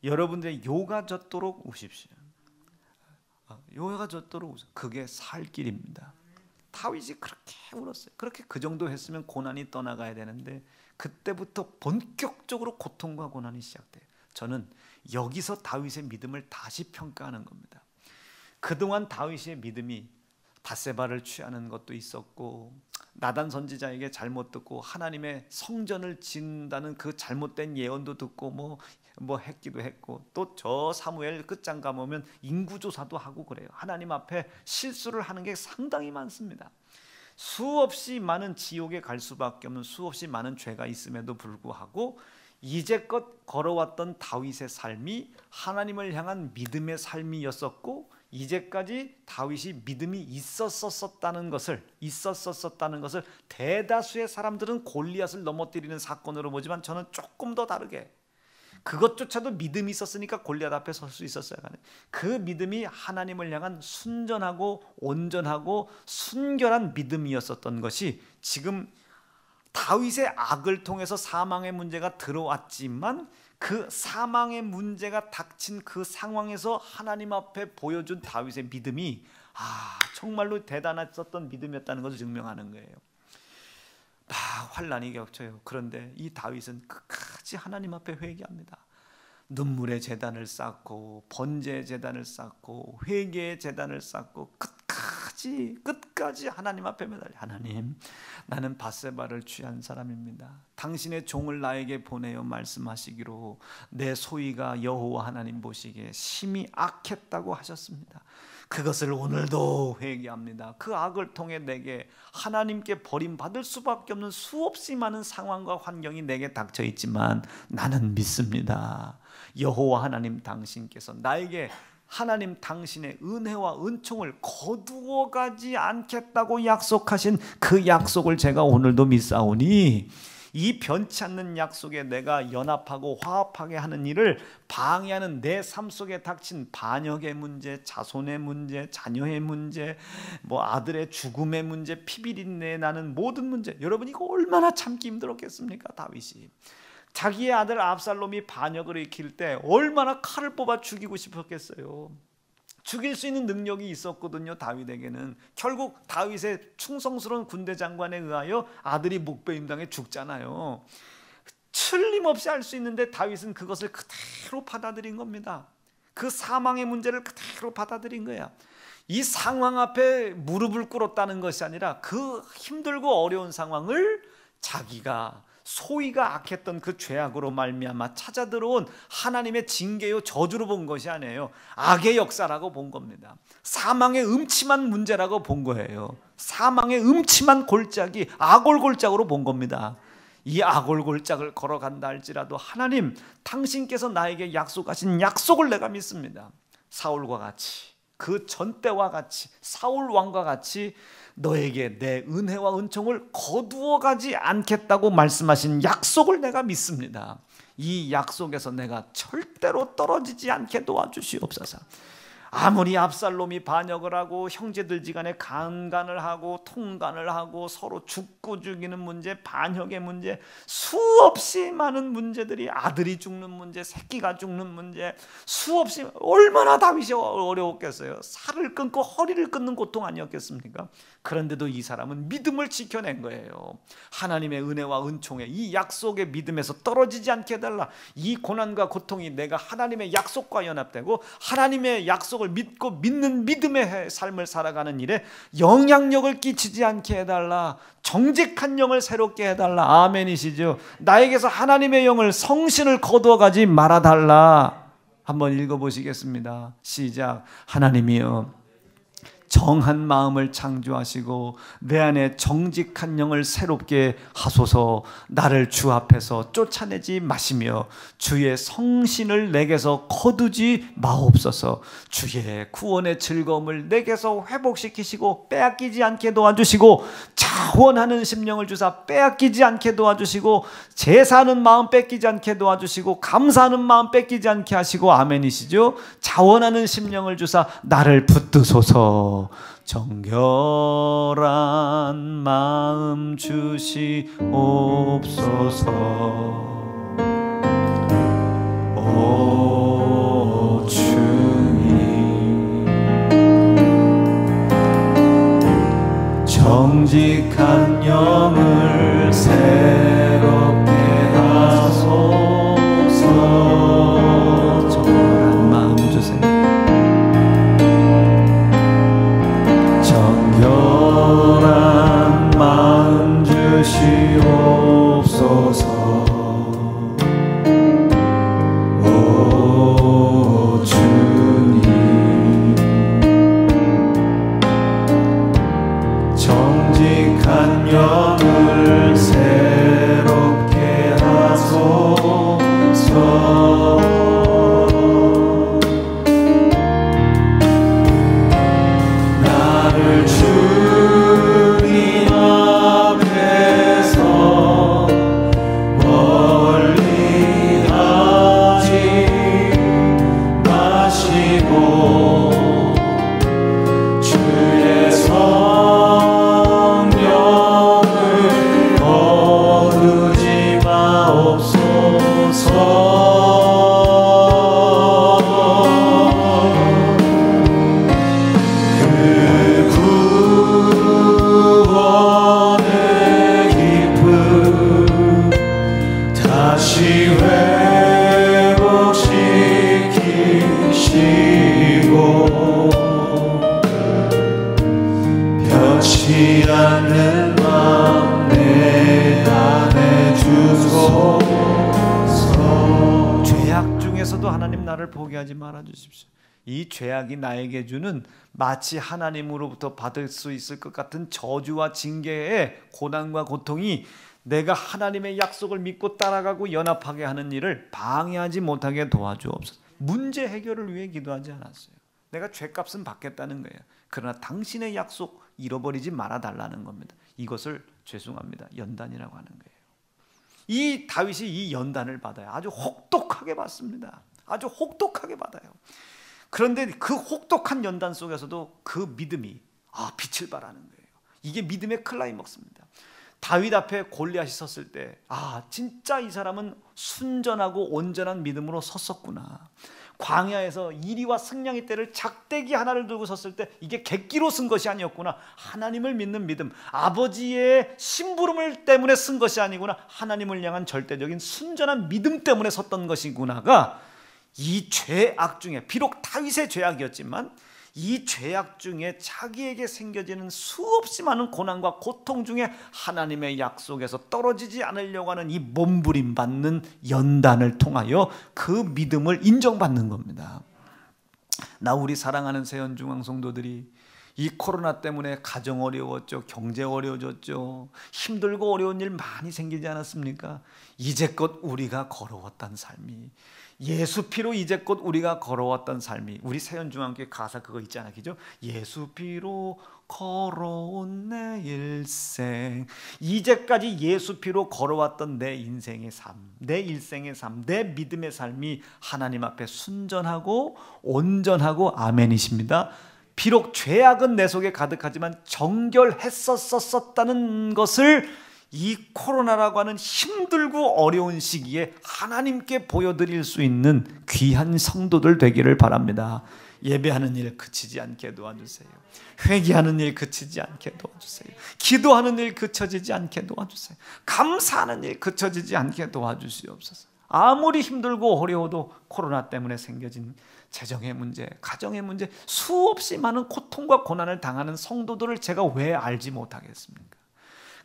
여러분들의 요가 젖도록 우십시오. 요가 젖도록 우십시오. 그게 살 길입니다. 다윗이 그렇게 울었어요. 그렇게 그 정도 했으면 고난이 떠나가야 되는데 그때부터 본격적으로 고통과 고난이 시작돼요. 저는 여기서 다윗의 믿음을 다시 평가하는 겁니다. 그동안 다윗의 믿음이 밧세바를 취하는 것도 있었고, 나단 선지자에게 잘못 듣고 하나님의 성전을 짓는다는 그 잘못된 예언도 듣고 뭐 했기도 했고, 또 저 사무엘 끝장 가보면 인구조사도 하고 그래요. 하나님 앞에 실수를 하는 게 상당히 많습니다. 수없이 많은 지옥에 갈 수밖에 없는 수없이 많은 죄가 있음에도 불구하고 이제껏 걸어왔던 다윗의 삶이 하나님을 향한 믿음의 삶이었었고, 이제까지 다윗이 믿음이 있었었다는 것을 대다수의 사람들은 골리앗을 넘어뜨리는 사건으로 보지만 저는 조금 더 다르게, 그것조차도 믿음이 있었으니까 골리앗 앞에 설 수 있었어요. 그 믿음이 하나님을 향한 순전하고 온전하고 순결한 믿음이었었던 것이 지금 다윗의 악을 통해서 사망의 문제가 들어왔지만 그 사망의 문제가 닥친 그 상황에서 하나님 앞에 보여준 다윗의 믿음이 정말로 대단했었던 믿음이었다는 것을 증명하는 거예요. 환난이 겹쳐요. 그런데 이 다윗은 끝까지 하나님 앞에 회개합니다. 눈물의 제단을 쌓고 번제의 제단을 쌓고 회개의 제단을 쌓고 끝까지 하나님 앞에 매달려, 하나님, 나는 밧세바를 취한 사람입니다. 당신의 종을 나에게 보내어 말씀하시기로 내 소위가 여호와 하나님 보시기에 심히 악했다고 하셨습니다. 그것을 오늘도 회개합니다. 그 악을 통해 내게 하나님께 버림받을 수밖에 없는 수없이 많은 상황과 환경이 내게 닥쳐 있지만 나는 믿습니다. 여호와 하나님 당신께서 나에게 하나님 당신의 은혜와 은총을 거두어 가지 않겠다고 약속하신 그 약속을 제가 오늘도 믿사오니 이 변치 않는 약속에 내가 연합하고 화합하게 하는 일을 방해하는 내 삶 속에 닥친 반역의 문제, 자손의 문제, 자녀의 문제, 아들의 죽음의 문제, 피비린내 나는 모든 문제, 여러분 이거 얼마나 참기 힘들었겠습니까? 다윗이 자기의 아들 압살롬이 반역을 일으킬 때 얼마나 칼을 뽑아 죽이고 싶었겠어요. 죽일 수 있는 능력이 있었거든요. 다윗에게는. 결국 다윗의 충성스러운 군대 장관에 의하여 아들이 목베임당해 죽잖아요. 틀림없이 알 수 있는데 다윗은 그것을 그대로 받아들인 겁니다. 그 사망의 문제를 그대로 받아들인 거야. 이 상황 앞에 무릎을 꿇었다는 것이 아니라 그 힘들고 어려운 상황을 자기가 소위가 악했던 그 죄악으로 말미암아 찾아 들어온 하나님의 징계요 저주로 본 것이 아니에요. 악의 역사라고 본 겁니다. 사망의 음침한 문제라고 본 거예요. 사망의 음침한 골짜기, 아골골짝으로 본 겁니다. 이 아골골짝을 걸어간다 할지라도 하나님 당신께서 나에게 약속하신 약속을 내가 믿습니다. 사울과 같이, 그 전때와 같이, 사울 왕과 같이 너에게 내 은혜와 은총을 거두어 가지 않겠다고 말씀하신 약속을 내가 믿습니다. 이 약속에서 내가 절대로 떨어지지 않게 도와주시옵소서. 아무리 압살롬이 반역을 하고 형제들지간에 강간을 하고 통간을 하고 서로 죽고 죽이는 문제, 반역의 문제, 수없이 많은 문제들이, 아들이 죽는 문제, 새끼가 죽는 문제, 수없이, 얼마나 다윗이 어려웠겠어요. 살을 끊고 허리를 끊는 고통 아니었겠습니까? 그런데도 이 사람은 믿음을 지켜낸 거예요. 하나님의 은혜와 은총에 이 약속의 믿음에서 떨어지지 않게 해달라. 이 고난과 고통이 내가 하나님의 약속과 연합되고 하나님의 약속을 믿고 믿는 믿음의 삶을 살아가는 일에 영향력을 끼치지 않게 해달라. 정직한 영을 새롭게 해달라. 아멘이시죠? 나에게서 하나님의 영을, 성신을 거두어가지 말아달라. 한번 읽어보시겠습니다. 시작. 하나님이여, 정한 마음을 창조하시고 내 안에 정직한 영을 새롭게 하소서. 나를 주 앞에서 쫓아내지 마시며 주의 성신을 내게서 거두지 마옵소서. 주의 구원의 즐거움을 내게서 회복시키시고 빼앗기지 않게 도와주시고 자원하는 심령을 주사 빼앗기지 않게 도와주시고 제사하는 마음 뺏기지 않게 도와주시고 감사하는 마음 뺏기지 않게 하시고 아멘이시죠. 자원하는 심령을 주사 나를 붙드소서. 정결한 마음 주시옵소서. 오 주님, 정직한 영을 새롭게 하소서. 정결한 마음 주세요. 정결한 마음 주시옵소서. 오 주님, 정직한 영을 새롭게 하소서. 나를 주님 앞에서 멀리 하지 마시고 주의 성령을 거두지 마옵소서. 그 구원의 기쁨 다시 회복시키시고 변치 않는 마음 내 안에 주소서. 죄악 중에서도 하나님 나를 포기하지 말아 주십시오. 이 죄악이 나에게 주는 마치 하나님으로부터 받을 수 있을 것 같은 저주와 징계의 고난과 고통이 내가 하나님의 약속을 믿고 따라가고 연합하게 하는 일을 방해하지 못하게 도와주옵소서. 문제 해결을 위해 기도하지 않았어요. 내가 죄값은 받겠다는 거예요. 그러나 당신의 약속 잃어버리지 말아달라는 겁니다. 이것을 죄송합니다, 연단이라고 하는 거예요. 이 다윗이 이 연단을 받아요. 아주 혹독하게 받습니다. 아주 혹독하게 받아요. 그런데 그 혹독한 연단 속에서도 그 믿음이 빛을 발하는 거예요. 이게 믿음의 클라이먹스입니다. 다윗 앞에 골리앗이 섰을 때 진짜 이 사람은 순전하고 온전한 믿음으로 섰었구나. 광야에서 이리와 승냥이 떼를 작대기 하나를 들고 섰을 때 이게 객기로 쓴 것이 아니었구나. 하나님을 믿는 믿음, 아버지의 심부름을 때문에 쓴 것이 아니구나. 하나님을 향한 절대적인 순전한 믿음 때문에 섰던 것이구나가 이 죄악 중에, 비록 다윗의 죄악이었지만 이 죄악 중에 자기에게 생겨지는 수없이 많은 고난과 고통 중에 하나님의 약속에서 떨어지지 않으려고 하는 이 몸부림받는 연단을 통하여 그 믿음을 인정받는 겁니다. 우리 사랑하는 세연중앙 성도들이 이 코로나 때문에 가정 어려웠죠. 경제 어려워졌죠. 힘들고 어려운 일 많이 생기지 않았습니까? 이제껏 우리가 걸어왔던 삶이, 예수 피로 이제껏 우리가 걸어왔던 삶이, 우리 세연중앙교회 가사 그거 있잖아요, 그죠? 예수 피로 걸어온 내 일생, 이제까지 예수 피로 걸어왔던 내 인생의 삶, 내 일생의 삶, 내 믿음의 삶이 하나님 앞에 순전하고 온전하고 아멘이십니다. 비록 죄악은 내 속에 가득하지만 정결했었다는 것을 이 코로나라고 하는 힘들고 어려운 시기에 하나님께 보여드릴 수 있는 귀한 성도들 되기를 바랍니다. 예배하는 일 그치지 않게 도와주세요. 회개하는 일 그치지 않게 도와주세요. 기도하는 일 그쳐지지 않게 도와주세요. 감사하는 일 그쳐지지 않게 도와주시옵소서. 아무리 힘들고 어려워도 코로나 때문에 생겨진 재정의 문제, 가정의 문제, 수없이 많은 고통과 고난을 당하는 성도들을 제가 왜 알지 못하겠습니까?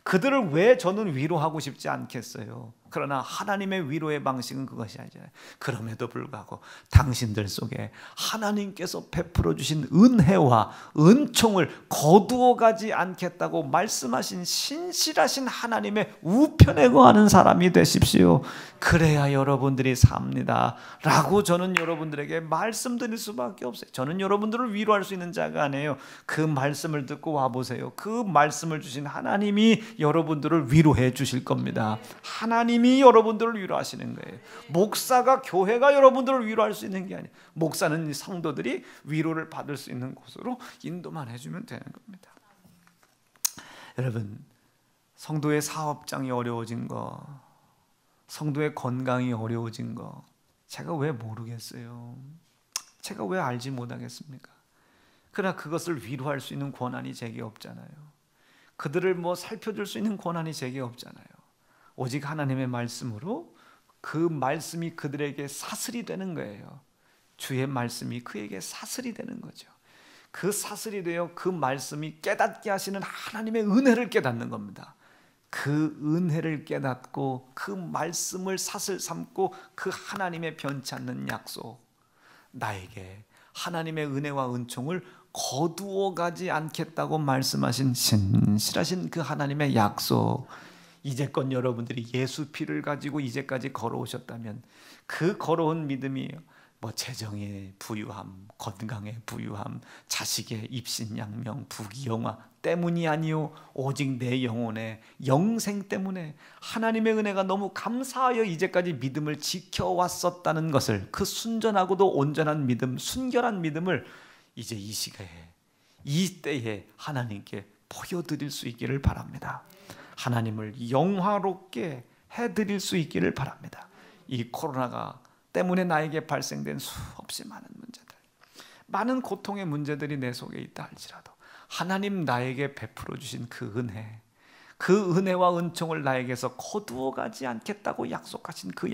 그들을 왜 저는 위로하고 싶지 않겠어요? 그러나 하나님의 위로의 방식은 그것이 아니잖아요. 그럼에도 불구하고 당신들 속에 하나님께서 베풀어 주신 은혜와 은총을 거두어 가지 않겠다고 말씀하신 신실하신 하나님의 우편에 거하는 사람이 되십시오. 그래야 여러분들이 삽니다 라고 저는 여러분들에게 말씀드릴 수밖에 없어요. 저는 여러분들을 위로할 수 있는 자가 아니에요. 그 말씀을 듣고 와보세요. 그 말씀을 주신 하나님이 여러분들을 위로해 주실 겁니다. 하나님이 여러분들을 위로하시는 거예요. 목사가, 교회가 여러분들을 위로할 수 있는 게 아니에요. 목사는 성도들이 위로를 받을 수 있는 곳으로 인도만 해주면 되는 겁니다. 여러분, 성도의 사업장이 어려워진 거, 성도의 건강이 어려워진 거 제가 왜 모르겠어요? 제가 왜 알지 못하겠습니까? 그러나 그것을 위로할 수 있는 권한이 제게 없잖아요. 그들을 살펴줄 수 있는 권한이 제게 없잖아요. 오직 하나님의 말씀으로 그 말씀이 그들에게 사슬이 되는 거예요. 주의 말씀이 그에게 사슬이 되는 거죠. 그 사슬이 되어 그 말씀이 깨닫게 하시는 하나님의 은혜를 깨닫는 겁니다. 그 은혜를 깨닫고 그 말씀을 사슬 삼고 그 하나님의 변치 않는 약속, 나에게 하나님의 은혜와 은총을 거두어 가지 않겠다고 말씀하신 신실하신 그 하나님의 약속, 이제껏 여러분들이 예수 피를 가지고 이제까지 걸어오셨다면 그 걸어온 믿음이 재정의 부유함, 건강의 부유함, 자식의 입신양명, 부귀영화 때문이 아니요 오직 내 영혼의 영생 때문에 하나님의 은혜가 너무 감사하여 이제까지 믿음을 지켜왔었다는 것을, 그 순전하고도 온전한 믿음, 순결한 믿음을 이제 이 시간에, 이 때에 하나님께 보여드릴 수 있기를 바랍니다. 하나님을 영화롭게 해드릴 수 있기를 바랍니다. 이 코로나가 때문에 나에게 발생된 수없이 많은 문제들, 많은 고통의 문제들이 내 속에 있다 할지라도 하나님 나에게 베풀어 주신 그 은혜, 그 은혜와 은총을 나에게서 거두어 가지 않겠다고 약속하신 그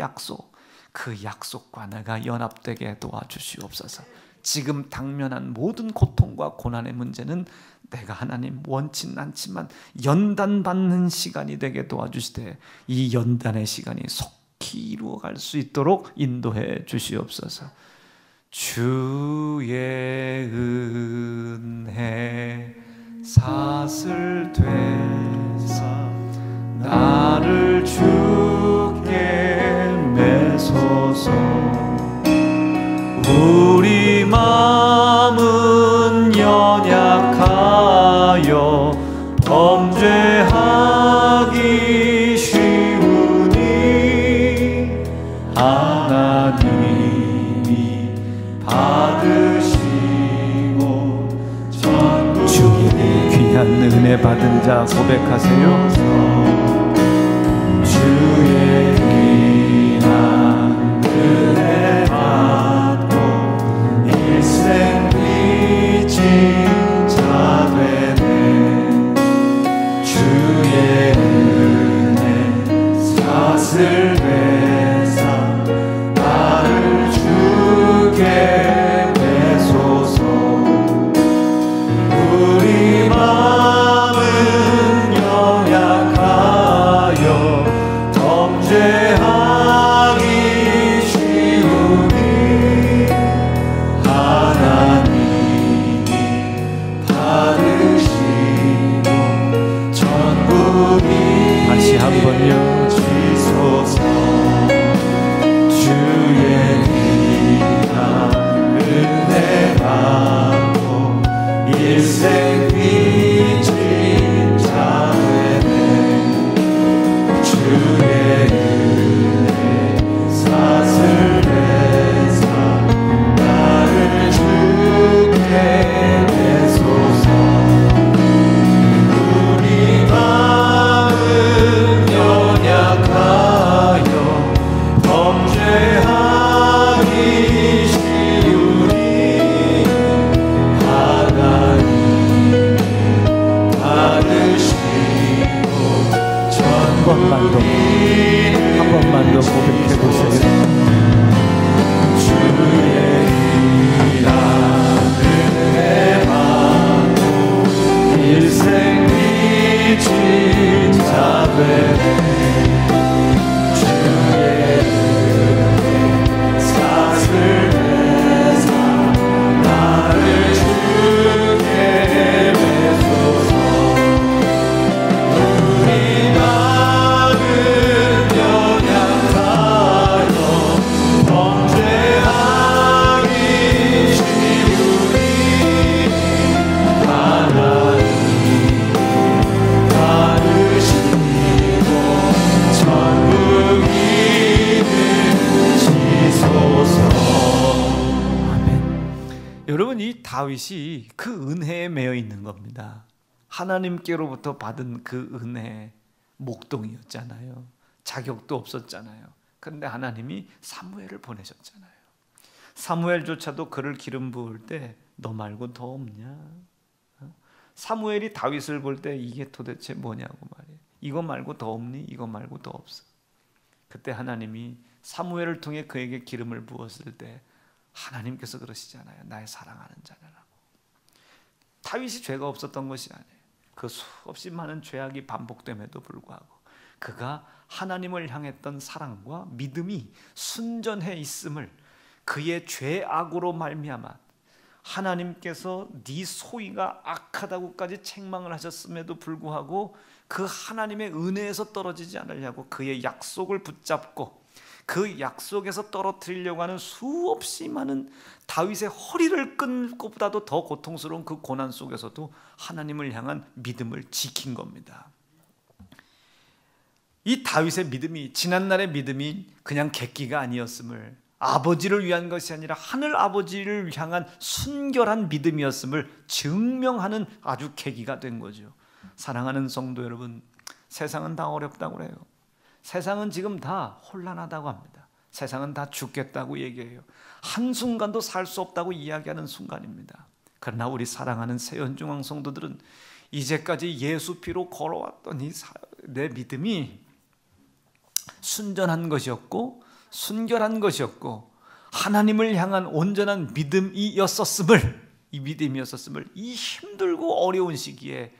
약속과 내가 연합되게 도와주시옵소서. 지금 당면한 모든 고통과 고난의 문제는 내가 하나님 원치는 않지만 연단받는 시간이 되게 도와주시되 이 연단의 시간이 속히 이루어갈 수 있도록 인도해 주시옵소서. 주의 은혜 사슬 되사 나를 주께 매소서. 우리 마음은 연약하여 범죄하기 쉬우니 하나님이 받으시고 주의 귀한 은혜 받은 자 고백하세요. 주의 귀한 은혜 받고 일생 빚진 자 되네. 주의 은혜 사슬 되사 나를 주게 되소서. 우리 마음은 연약하여 범죄하기 쉬우니 하나님이 받으시고 천국이 다시 한번요 지소서. 주의 귀한 은혜 받고 일생 빚진 자 되네. 주의 은혜 사슬 되사 나를 주게 되소서. 우리 마음은 연약하여 범죄하기 쉬우니 하나님 여러분, 이 다윗이 그 은혜에 매여 있는 겁니다. 하나님께로부터 받은 그 은혜, 목동이었잖아요. 자격도 없었잖아요. 그런데 하나님이 사무엘을 보내셨잖아요. 사무엘조차도 그를 기름 부을 때 너 말고 더 없냐? 사무엘이 다윗을 볼 때 이게 도대체 뭐냐고 말이에요. 이거 말고 더 없니? 이거 말고 더 없어. 그때 하나님이 사무엘을 통해 그에게 기름을 부었을 때 하나님께서 그러시잖아요. 나의 사랑하는 자녀라고. 다윗이 죄가 없었던 것이 아니에요. 그 수없이 많은 죄악이 반복됨에도 불구하고 그가 하나님을 향했던 사랑과 믿음이 순전해 있음을, 그의 죄악으로 말미암아 하나님께서 네 소위가 악하다고까지 책망을 하셨음에도 불구하고 그 하나님의 은혜에서 떨어지지 않으려고 그의 약속을 붙잡고 그 약속에서 떨어뜨리려고 하는 수없이 많은 다윗의 허리를 끊을 것보다도 더 고통스러운 그 고난 속에서도 하나님을 향한 믿음을 지킨 겁니다. 이 다윗의 믿음이, 지난날의 믿음이 그냥 객기가 아니었음을, 아버지를 위한 것이 아니라 하늘 아버지를 향한 순결한 믿음이었음을 증명하는 아주 계기가 된 거죠. 사랑하는 성도 여러분, 세상은 다 어렵다고 그래요. 세상은 지금 다 혼란하다고 합니다. 세상은 다 죽겠다고 얘기해요. 한순간도 살 수 없다고 이야기하는 순간입니다. 그러나 우리 사랑하는 세연중앙 성도들은 이제까지 예수 피로 걸어왔던 내 믿음이 순전한 것이었고 순결한 것이었고 하나님을 향한 온전한 믿음이었었음을, 이 힘들고 어려운 시기에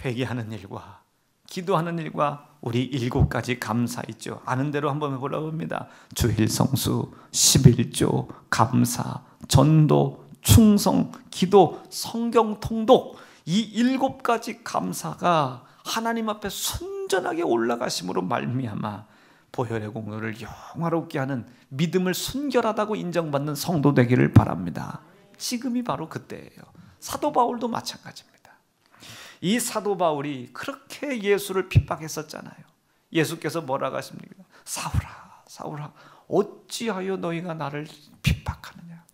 회개하는 일과 기도하는 일과 우리 7가지 감사 있죠. 아는 대로 한번 해보려고 합니다. 주일 성수, 11조, 감사, 전도, 충성, 기도, 성경 통독, 이 7가지 감사가 하나님 앞에 순전하게 올라가심으로 말미암아 보혈의 공로를 영화롭게 하는, 믿음을 순결하다고 인정받는 성도 되기를 바랍니다. 지금이 바로 그때예요. 사도 바울도 마찬가지입니다. 이 사도 바울이 그렇게 예수를 핍박했었잖아요. 예수께서 뭐라고 하십니까? 사울아, 사울아, 어찌하여 너희가 나를 핍박하느냐?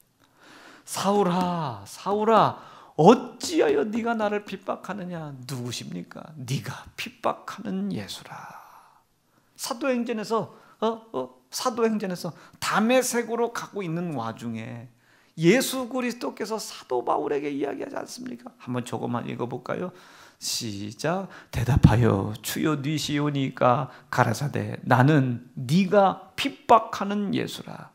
사울아, 사울아, 어찌하여 네가 나를 핍박하느냐? 누구십니까? 네가 핍박하는 예수라. 사도행전에서 다메섹으로 가고 있는 와중에 예수 그리스도께서 사도 바울에게 이야기하지 않습니까? 한번 저것만 읽어볼까요? 시작. 대답하여 주여 니시오니까 가라사대 나는 네가 핍박하는 예수라.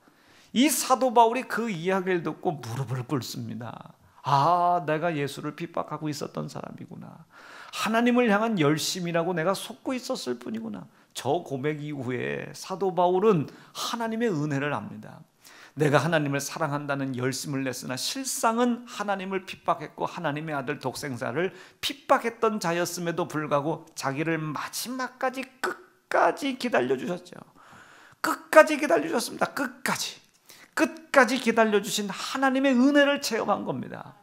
이 사도 바울이 그 이야기를 듣고 무릎을 꿇습니다. 아, 내가 예수를 핍박하고 있었던 사람이구나. 하나님을 향한 열심이라고 내가 속고 있었을 뿐이구나. 저 고백 이후에 사도 바울은 하나님의 은혜를 압니다. 내가 하나님을 사랑한다는 열심을 냈으나 실상은 하나님을 핍박했고 하나님의 아들 독생자를 핍박했던 자였음에도 불구하고 자기를 마지막까지 끝까지 기다려주셨죠. 끝까지 기다려주셨습니다. 끝까지 기다려주신 하나님의 은혜를 체험한 겁니다.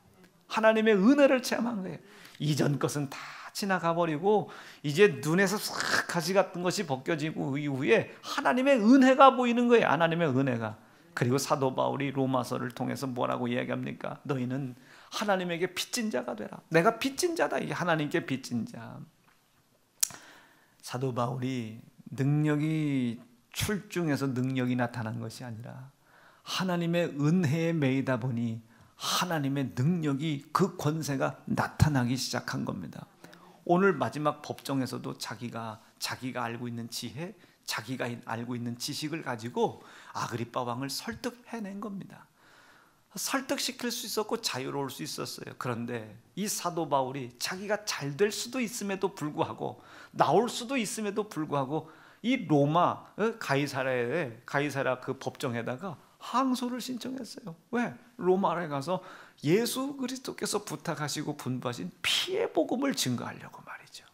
하나님의 은혜를 체험한 거예요. 이전 것은 다 지나가 버리고 이제 눈에서 싹 가시 같은 것이 벗겨지고 이후에 하나님의 은혜가 보이는 거예요. 하나님의 은혜가. 그리고 사도 바울이 로마서를 통해서 뭐라고 이야기합니까? 너희는 하나님에게 빚진 자가 되라. 내가 빚진 자다. 이게 하나님께 빚진 자. 사도 바울이 능력이 출중해서 능력이 나타난 것이 아니라 하나님의 은혜에 매이다 보니 하나님의 능력이, 그 권세가 나타나기 시작한 겁니다. 오늘 마지막 법정에서도 자기가 알고 있는 지혜, 자기가 알고 있는 지식을 가지고 아그리빠 왕을 설득해낸 겁니다. 설득시킬 수 있었고 자유로울 수 있었어요. 그런데 이 사도 바울이 자기가 잘 될 수도 있음에도 불구하고, 나올 수도 있음에도 불구하고 이 로마 가이사랴 그 법정에다가 항소를 신청했어요. 왜? 로마에 가서 예수 그리스도께서 부탁하시고 분부하신 피의 복음을 증거하려고 말이죠.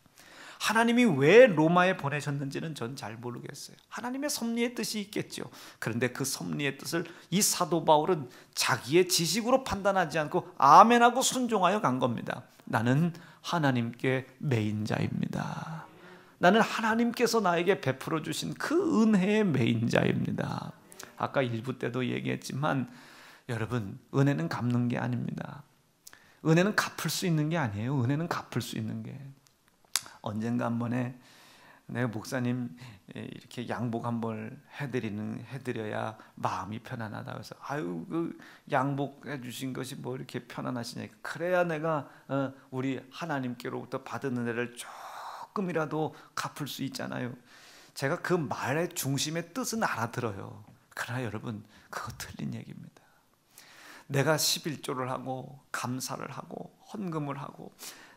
하나님이 왜 로마에 보내셨는지는 전 잘 모르겠어요. 하나님의 섭리의 뜻이 있겠죠. 그런데 그 섭리의 뜻을 이 사도 바울은 자기의 지식으로 판단하지 않고 아멘하고 순종하여 간 겁니다. 나는 하나님께 매인 자입니다. 나는 하나님께서 나에게 베풀어 주신 그 은혜의 매인 자입니다. 아까 1부 때도 얘기했지만 여러분, 은혜는 갚는 게 아닙니다. 은혜는 갚을 수 있는 게 아니에요. 은혜는 갚을 수 있는 게. 언젠가 한 번에 내가 목사님 이렇게 양복 한 벌 해드려야 마음이 편안하다. 그래서 아유, 그 양복해 주신 것이 뭐 이렇게 편안하시냐. 그래야 내가 우리 하나님께로부터 받은 은혜를 조금이라도 갚을 수 있잖아요. 제가 그 말의 중심의 뜻은 알아들어요. 그러나 여러분, 그거 틀린 얘기입니다. 내가 11조를 하고 감사를 하고 헌금을 하고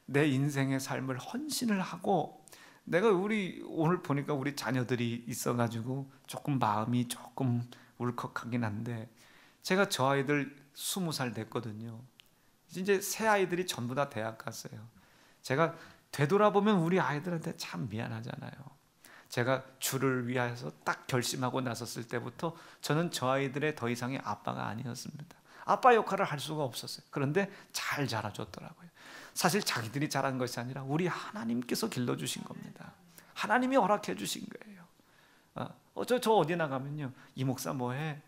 내 인생의 삶을 헌신을 하고, 내가 오늘 보니까 우리 자녀들이 있어가지고 조금 마음이 조금 울컥하긴 한데, 제가 저 아이들 20살 됐거든요. 이제 새 아이들이 전부 다 대학 갔어요. 제가 되돌아보면 우리 아이들한테 참 미안하잖아요. 제가 주를 위하여서 딱 결심하고 나섰을 때부터 저는 저 아이들의 더 이상의 아빠가 아니었습니다. 아빠 역할을 할 수가 없었어요. 그런데 잘 자라줬더라고요. 사실 자기들이 자란 것이 아니라 우리 하나님께서 길러주신 겁니다. 하나님이 허락해 주신 거예요. 저 어디 나가면요, 이 목사 뭐해?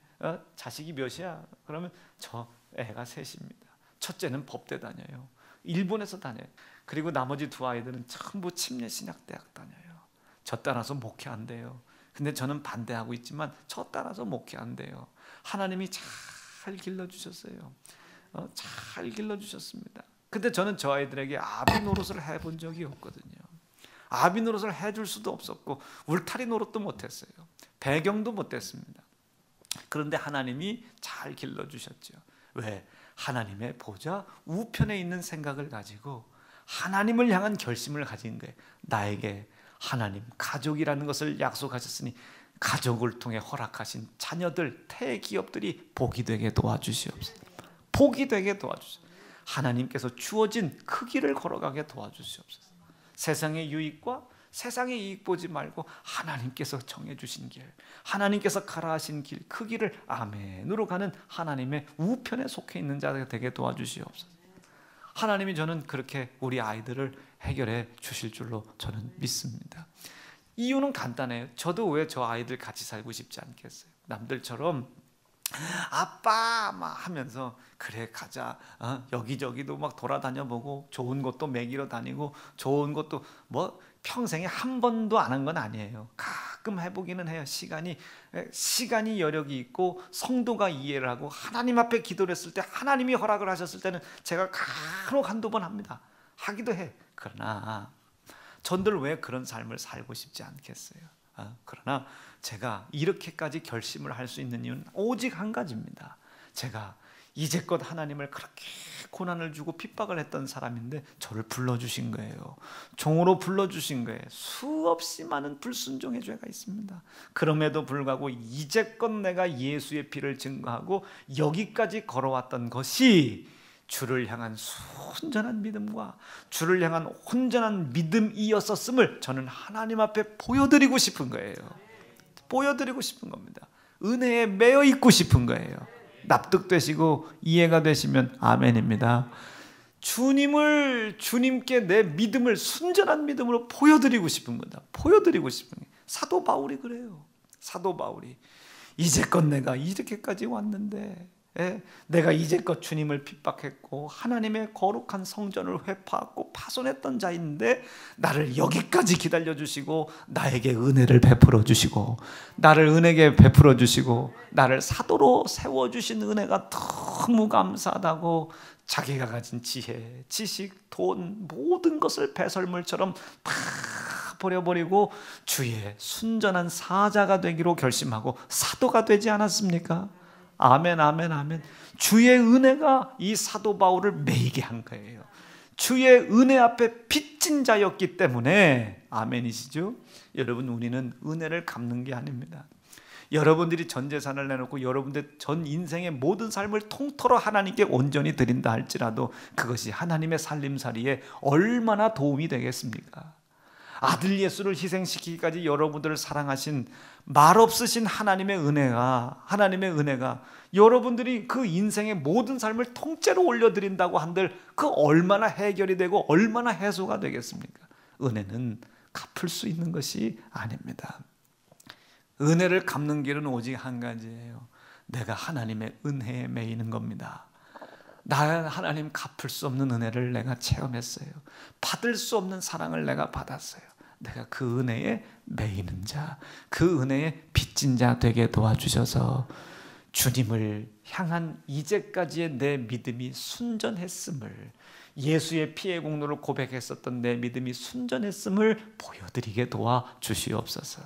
자식이 몇이야? 그러면 저 애가 셋입니다. 첫째는 법대 다녀요. 일본에서 다녀요. 그리고 나머지 두 아이들은 전부 침례신학대학 다녀요. 저 따라서 목회한대요. 근데 저는 반대하고 있지만 저 따라서 목회한대요. 하나님이 잘 길러주셨어요. 잘 길러주셨습니다. 근데 저는 저 아이들에게 아비 노릇을 해본 적이 없거든요. 아비 노릇을 해줄 수도 없었고 울타리 노릇도 못했어요. 배경도 못했습니다. 그런데 하나님이 잘 길러주셨죠. 왜? 하나님의 보좌 우편에 있는 생각을 가지고 하나님을 향한 결심을 가진 거예요. 나에게 하나님, 가족이라는 것을 약속하셨으니 가족을 통해 허락하신 자녀들, 태기업들이 복이 되게 도와주시옵소서. 복이 되게 도와주시옵소서. 하나님께서 주어진 그 길을 걸어가게 도와주시옵소서. 세상의 유익과 세상의 이익 보지 말고 하나님께서 정해주신 길, 하나님께서 가라 하신 길, 그 길을 아멘으로 가는 하나님의 우편에 속해 있는 자가 되게 도와주시옵소서. 하나님이 저는 그렇게 우리 아이들을 해결해 주실 줄로 저는 믿습니다. 이유는 간단해요. 저도 왜 저 아이들 같이 살고 싶지 않겠어요? 남들처럼 아빠 막 하면서 그래 가자, 여기저기도 막 돌아다녀 보고 좋은 것도 먹이러 다니고 좋은 것도 뭐 평생에 한 번도 안 한 건 아니에요. 가끔 해보기는 해요. 시간이 여력이 있고 성도가 이해를 하고 하나님 앞에 기도를 했을 때 하나님이 허락을 하셨을 때는 제가 간혹 한두 번 합니다. 하기도 해. 그러나 전들 왜 그런 삶을 살고 싶지 않겠어요? 그러나 제가 이렇게까지 결심을 할 수 있는 이유는 오직 한 가지입니다. 제가 이제껏 하나님을 그렇게 고난을 주고 핍박을 했던 사람인데 저를 불러주신 거예요. 종으로 불러주신 거예요. 수없이 많은 불순종의 죄가 있습니다. 그럼에도 불구하고 이제껏 내가 예수의 피를 증거하고 여기까지 걸어왔던 것이 주를 향한 순전한 믿음과 주를 향한 온전한 믿음이었었음을 저는 하나님 앞에 보여드리고 싶은 거예요. 보여드리고 싶은 겁니다. 은혜에 매여 있고 싶은 거예요. 납득되시고 이해가 되시면 아멘입니다. 주님께 내 믿음을 순전한 믿음으로 보여드리고 싶은 거다. 보여드리고 싶은 거예요. 사도 바울이 그래요. 사도 바울이 이제껏 내가 이렇게까지 왔는데, 내가 이제껏 주님을 핍박했고 하나님의 거룩한 성전을 회파하고 파손했던 자인데 나를 여기까지 기다려주시고 나에게 은혜를 베풀어 주시고 나를 은혜게 베풀어 주시고 나를 사도로 세워주신 은혜가 너무 감사하다고 자기가 가진 지혜, 지식, 돈 모든 것을 배설물처럼 다 버려버리고 주의 순전한 사자가 되기로 결심하고 사도가 되지 않았습니까? 아멘, 아멘, 아멘. 주의 은혜가 이 사도 바울을 매이게 한 거예요. 주의 은혜 앞에 빚진 자였기 때문에 아멘이시죠? 여러분, 우리는 은혜를 갚는 게 아닙니다. 여러분들이 전 재산을 내놓고 여러분들 전 인생의 모든 삶을 통틀어 하나님께 온전히 드린다 할지라도 그것이 하나님의 살림살이에 얼마나 도움이 되겠습니까? 아들 예수를 희생시키기까지 여러분들을 사랑하신 말없으신 하나님의 은혜가 여러분들이 그 인생의 모든 삶을 통째로 올려드린다고 한들 그 얼마나 해결이 되고 얼마나 해소가 되겠습니까? 은혜는 갚을 수 있는 것이 아닙니다. 은혜를 갚는 길은 오직 한 가지예요. 내가 하나님의 은혜에 매이는 겁니다. 나 하나님 갚을 수 없는 은혜를 내가 체험했어요. 받을 수 없는 사랑을 내가 받았어요. 내가 그 은혜에 매이는 자, 그 은혜에 빚진 자 되게 도와주셔서 주님을 향한 이제까지의 내 믿음이 순전했음을, 예수의 피의 공로를 고백했었던 내 믿음이 순전했음을 보여드리게 도와주시옵소서.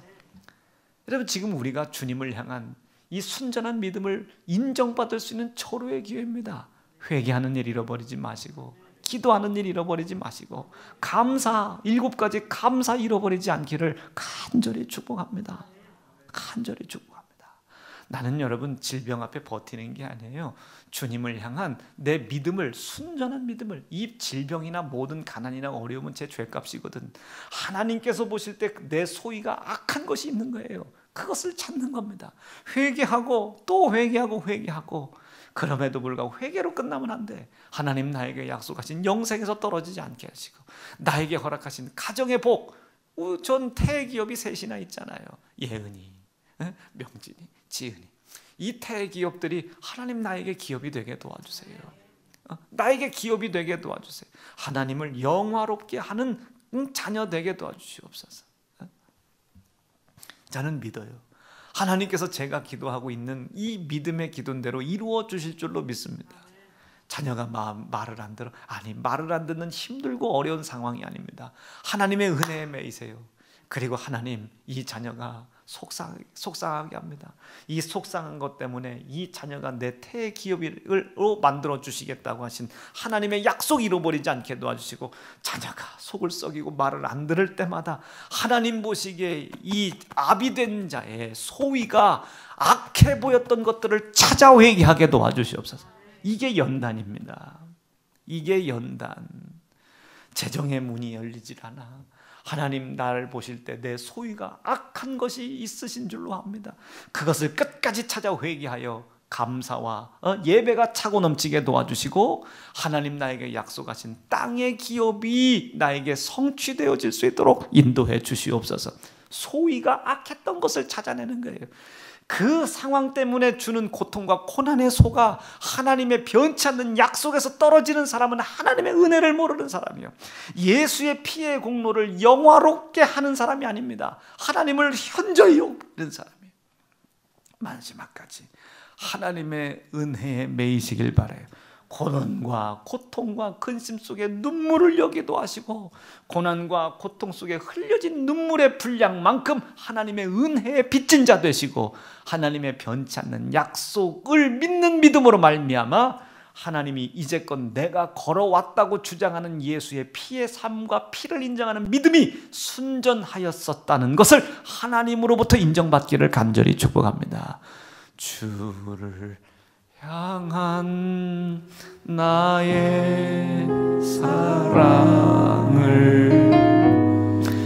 여러분, 지금 우리가 주님을 향한 이 순전한 믿음을 인정받을 수 있는 초로의 기회입니다. 회개하는 일 잃어버리지 마시고, 기도하는 일 잃어버리지 마시고, 감사, 7가지 감사 잃어버리지 않기를 간절히 축복합니다. 간절히 축복합니다. 나는 여러분 질병 앞에 버티는 게 아니에요. 주님을 향한 내 믿음을, 순전한 믿음을, 이 질병이나 모든 가난이나 어려움은 제 죄값이거든. 하나님께서 보실 때 내 소위가 악한 것이 있는 거예요. 그것을 찾는 겁니다. 회개하고 또 회개하고 회개하고, 그럼에도 불구하고 회개로 끝나면 안 돼. 하나님 나에게 약속하신 영생에서 떨어지지 않게 하시고, 나에게 허락하신 가정의 복, 전 태기업이 셋이나 있잖아요. 예은이, 명진이, 지은이. 이 태기업들이 하나님 나에게 기업이 되게 도와주세요. 나에게 기업이 되게 도와주세요. 하나님을 영화롭게 하는 자녀 되게 도와주시옵소서. 저는 믿어요. 하나님께서 제가 기도하고 있는 이 믿음의 기도대로 이루어 주실 줄로 믿습니다. 자녀가 말을 안 들어, 아니, 말을 안 듣는 힘들고 어려운 상황이 아닙니다. 하나님의 은혜에 매이세요. 그리고 하나님, 이 자녀가 속상하게 합니다. 이 속상한 것 때문에 이 자녀가 내 태 기업으로 만들어 주시겠다고 하신 하나님의 약속 잃어버리지 않게 도와주시고, 자녀가 속을 썩이고 말을 안 들을 때마다 하나님 보시기에 이 아비된 자의 소위가 악해 보였던 것들을 찾아 회개하게 도와주시옵소서. 이게 연단입니다. 이게 연단. 재정의 문이 열리질 않아. 하나님 나를 보실 때 내 소위가 악한 것이 있으신 줄로 압니다. 그것을 끝까지 찾아 회개하여 감사와 예배가 차고 넘치게 도와주시고, 하나님 나에게 약속하신 땅의 기업이 나에게 성취되어질 수 있도록 인도해 주시옵소서. 소위가 악했던 것을 찾아내는 거예요. 그 상황 때문에 주는 고통과 고난의 속아 하나님의 변치 않는 약속에서 떨어지는 사람은 하나님의 은혜를 모르는 사람이요, 예수의 피의 공로를 영화롭게 하는 사람이 아닙니다. 하나님을 현저히 여기는 사람이에요. 마지막까지 하나님의 은혜에 매이시길 바라요. 고난과 고통과 근심 속에 눈물을 여기도 하시고, 고난과 고통 속에 흘려진 눈물의 분량만큼 하나님의 은혜에 빚진 자 되시고, 하나님의 변치 않는 약속을 믿는 믿음으로 말미암아 하나님이 이제껏 내가 걸어왔다고 주장하는 예수의 피의 삶과 피를 인정하는 믿음이 순전하였었다는 것을 하나님으로부터 인정받기를 간절히 축복합니다. 주를 향한 나의 사랑을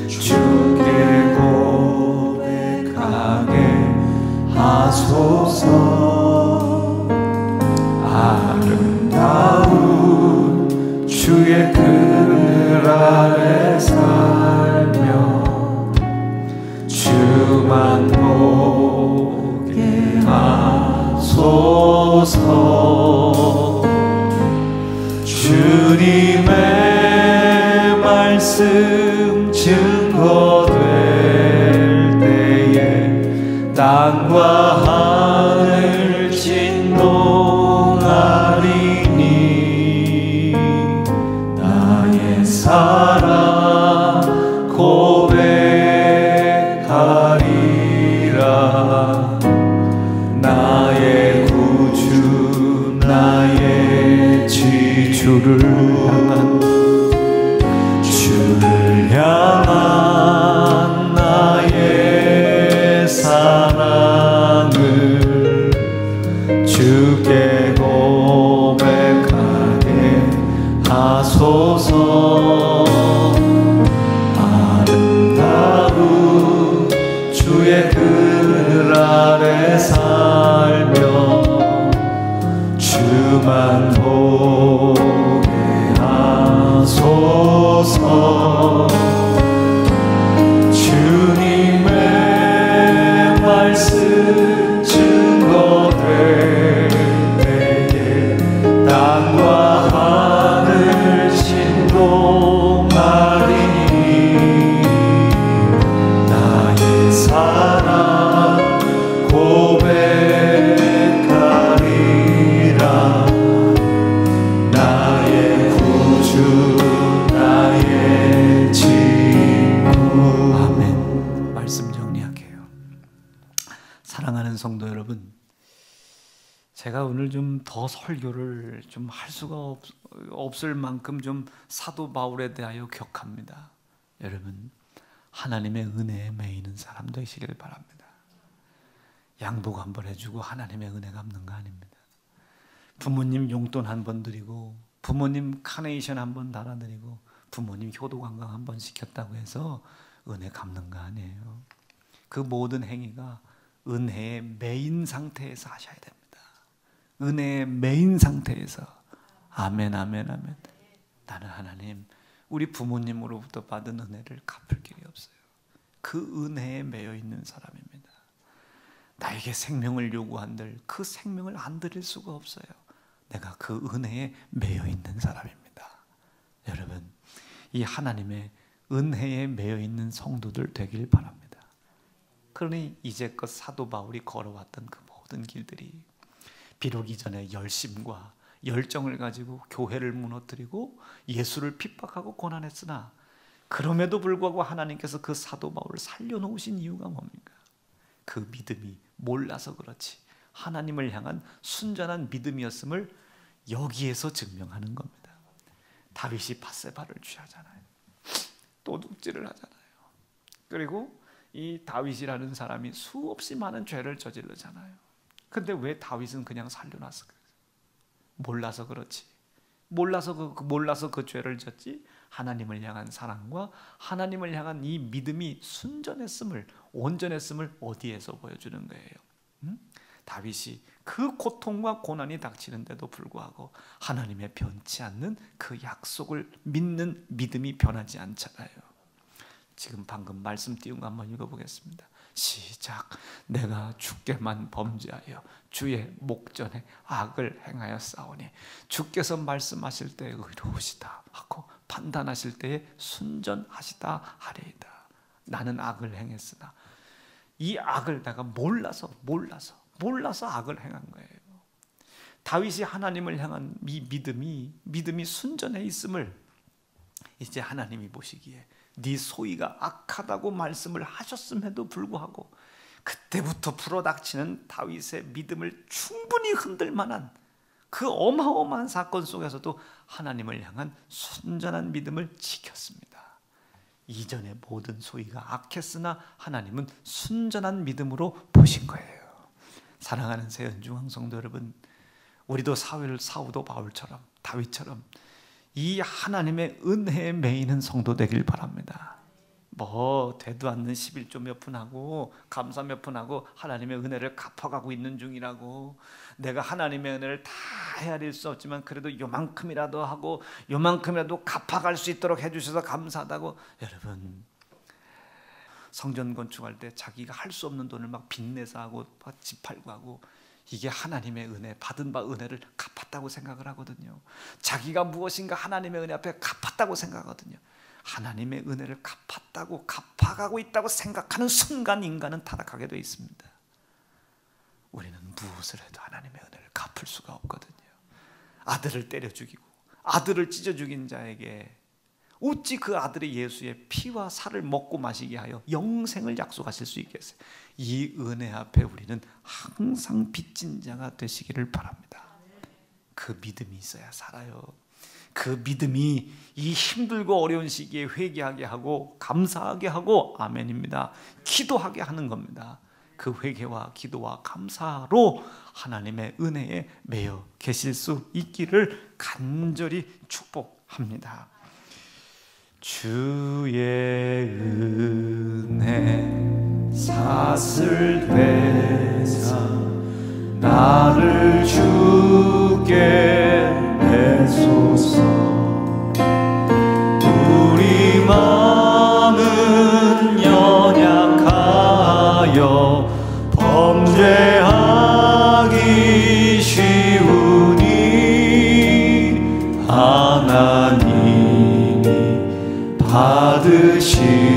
주께 고백하게 하소서. 아름다운 주의 그늘 아래 살며 주만 보게 하소서. 주님의 말씀 증거될 때에 땅과 하늘 진동하리니, 나의 사랑 고백하리라. 나의 구주 나의 지주를 향한 나의 사랑을 주께 고백하게 하소서. 아름다운 주의 그늘 아래 살며 주만 보게 하소서. 주님의 말씀 증거될 제가 오늘 좀 더 설교를 좀 할 수가 없을 만큼 좀 사도 바울에 대하여 격합니다. 여러분, 하나님의 은혜에 매이는 사람 되시길 바랍니다. 양복 한 번 해주고 하나님의 은혜 갚는 거 아닙니다. 부모님 용돈 한 번 드리고, 부모님 카네이션 한 번 달아드리고, 부모님 효도 관광 한 번 시켰다고 해서 은혜 갚는 거 아니에요. 그 모든 행위가 은혜의 매인 상태에서 하셔야 됩니다. 은혜의 매인 상태에서. 아멘, 아멘, 아멘. 나는 하나님, 우리 부모님으로부터 받은 은혜를 갚을 길이 없어요. 그 은혜에 매여 있는 사람입니다. 나에게 생명을 요구한들 그 생명을 안 드릴 수가 없어요. 내가 그 은혜에 매여 있는 사람입니다. 여러분, 이 하나님의 은혜에 매여 있는 성도들 되길 바랍니다. 그러니 이제껏 사도 바울이 걸어왔던 그 모든 길들이 비록 이전에 열심과 열정을 가지고 교회를 무너뜨리고 예수를 핍박하고 고난했으나, 그럼에도 불구하고 하나님께서 그 사도 바울을 살려놓으신 이유가 뭡니까? 그 믿음이 몰라서 그렇지 하나님을 향한 순전한 믿음이었음을 여기에서 증명하는 겁니다. 다윗이 밧세바를 취하잖아요. 도둑질을 하잖아요. 그리고 이 다윗이라는 사람이 수없이 많은 죄를 저지르잖아요. 근데 왜 다윗은 그냥 살려놨을까요? 몰라서 그렇지. 몰라서 그 죄를 졌지. 하나님을 향한 사랑과 하나님을 향한 이 믿음이 순전했음을, 온전했음을 어디에서 보여주는 거예요? 다윗이 그 고통과 고난이 닥치는데도 불구하고 하나님의 변치 않는 그 약속을 믿는 믿음이 변하지 않잖아요. 지금 방금 말씀 띄운 거 한번 읽어보겠습니다. 시작. 내가 주께만 범죄하여 주의 목전에 악을 행하여 싸우니 주께서 말씀하실 때에 의로우시다 하고 판단하실 때에 순전하시다 하리이다. 나는 악을 행했으나 이 악을 내가 몰라서 악을 행한 거예요. 다윗이 하나님을 향한 이 믿음이 순전해 있음을 이제 하나님이 보시기에 네 소위가 악하다고 말씀을 하셨음에도 불구하고 그때부터 불어닥치는 다윗의 믿음을 충분히 흔들 만한 그 어마어마한 사건 속에서도 하나님을 향한 순전한 믿음을 지켰습니다. 이전의 모든 소위가 악했으나 하나님은 순전한 믿음으로 보신 거예요. 사랑하는 새연중앙 성도 여러분, 우리도 사도 바울처럼 다윗처럼 이 하나님의 은혜에 매이는 성도 되길 바랍니다. 뭐 되도 않는 11조 몇 푼하고 감사 몇 푼하고 하나님의 은혜를 갚아가고 있는 중이라고, 내가 하나님의 은혜를 다 헤아릴 수 없지만 그래도 요만큼이라도 하고 요만큼이라도 갚아갈 수 있도록 해주셔서 감사하다고. 여러분, 성전 건축할 때 자기가 할 수 없는 돈을 막 빚내서 하고 집 팔고 하고, 이게 하나님의 은혜, 받은 바 은혜를 갚았다고 생각을 하거든요. 자기가 무엇인가 하나님의 은혜 앞에 갚았다고 생각하거든요. 하나님의 은혜를 갚았다고, 갚아가고 있다고 생각하는 순간 인간은 타락하게 되어 있습니다. 우리는 무엇을 해도 하나님의 은혜를 갚을 수가 없거든요. 아들을 때려 죽이고 아들을 찢어 죽인 자에게 어찌 그 아들이 예수의 피와 살을 먹고 마시게 하여 영생을 약속하실 수 있겠어요? 이 은혜 앞에 우리는 항상 빚진 자가 되시기를 바랍니다. 그 믿음이 있어야 살아요. 그 믿음이 이 힘들고 어려운 시기에 회개하게 하고 감사하게 하고, 아멘입니다, 기도하게 하는 겁니다. 그 회개와 기도와 감사로 하나님의 은혜에 매여 계실 수 있기를 간절히 축복합니다. 주의 은혜 사슬대사 나를 주께 내소서. 우리 마음은 연약하여 범죄하기 쉬우니 하나님이 받으시고.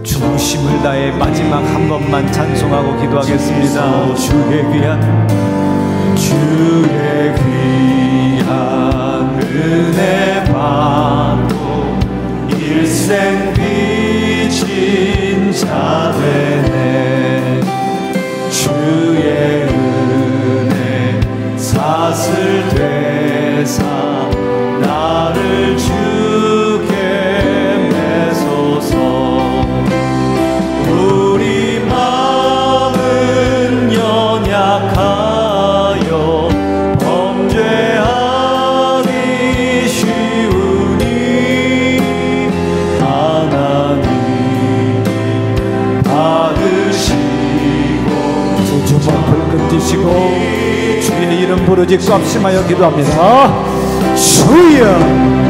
중심을 다해 마지막 한 번만 찬송하고 기도하겠습니다. 주의 귀한 은혜 받고 일생 빚진 자 되네. 주의 은혜 드시고 주의 이름 부르짖고 합심하여 기도합니다. 주여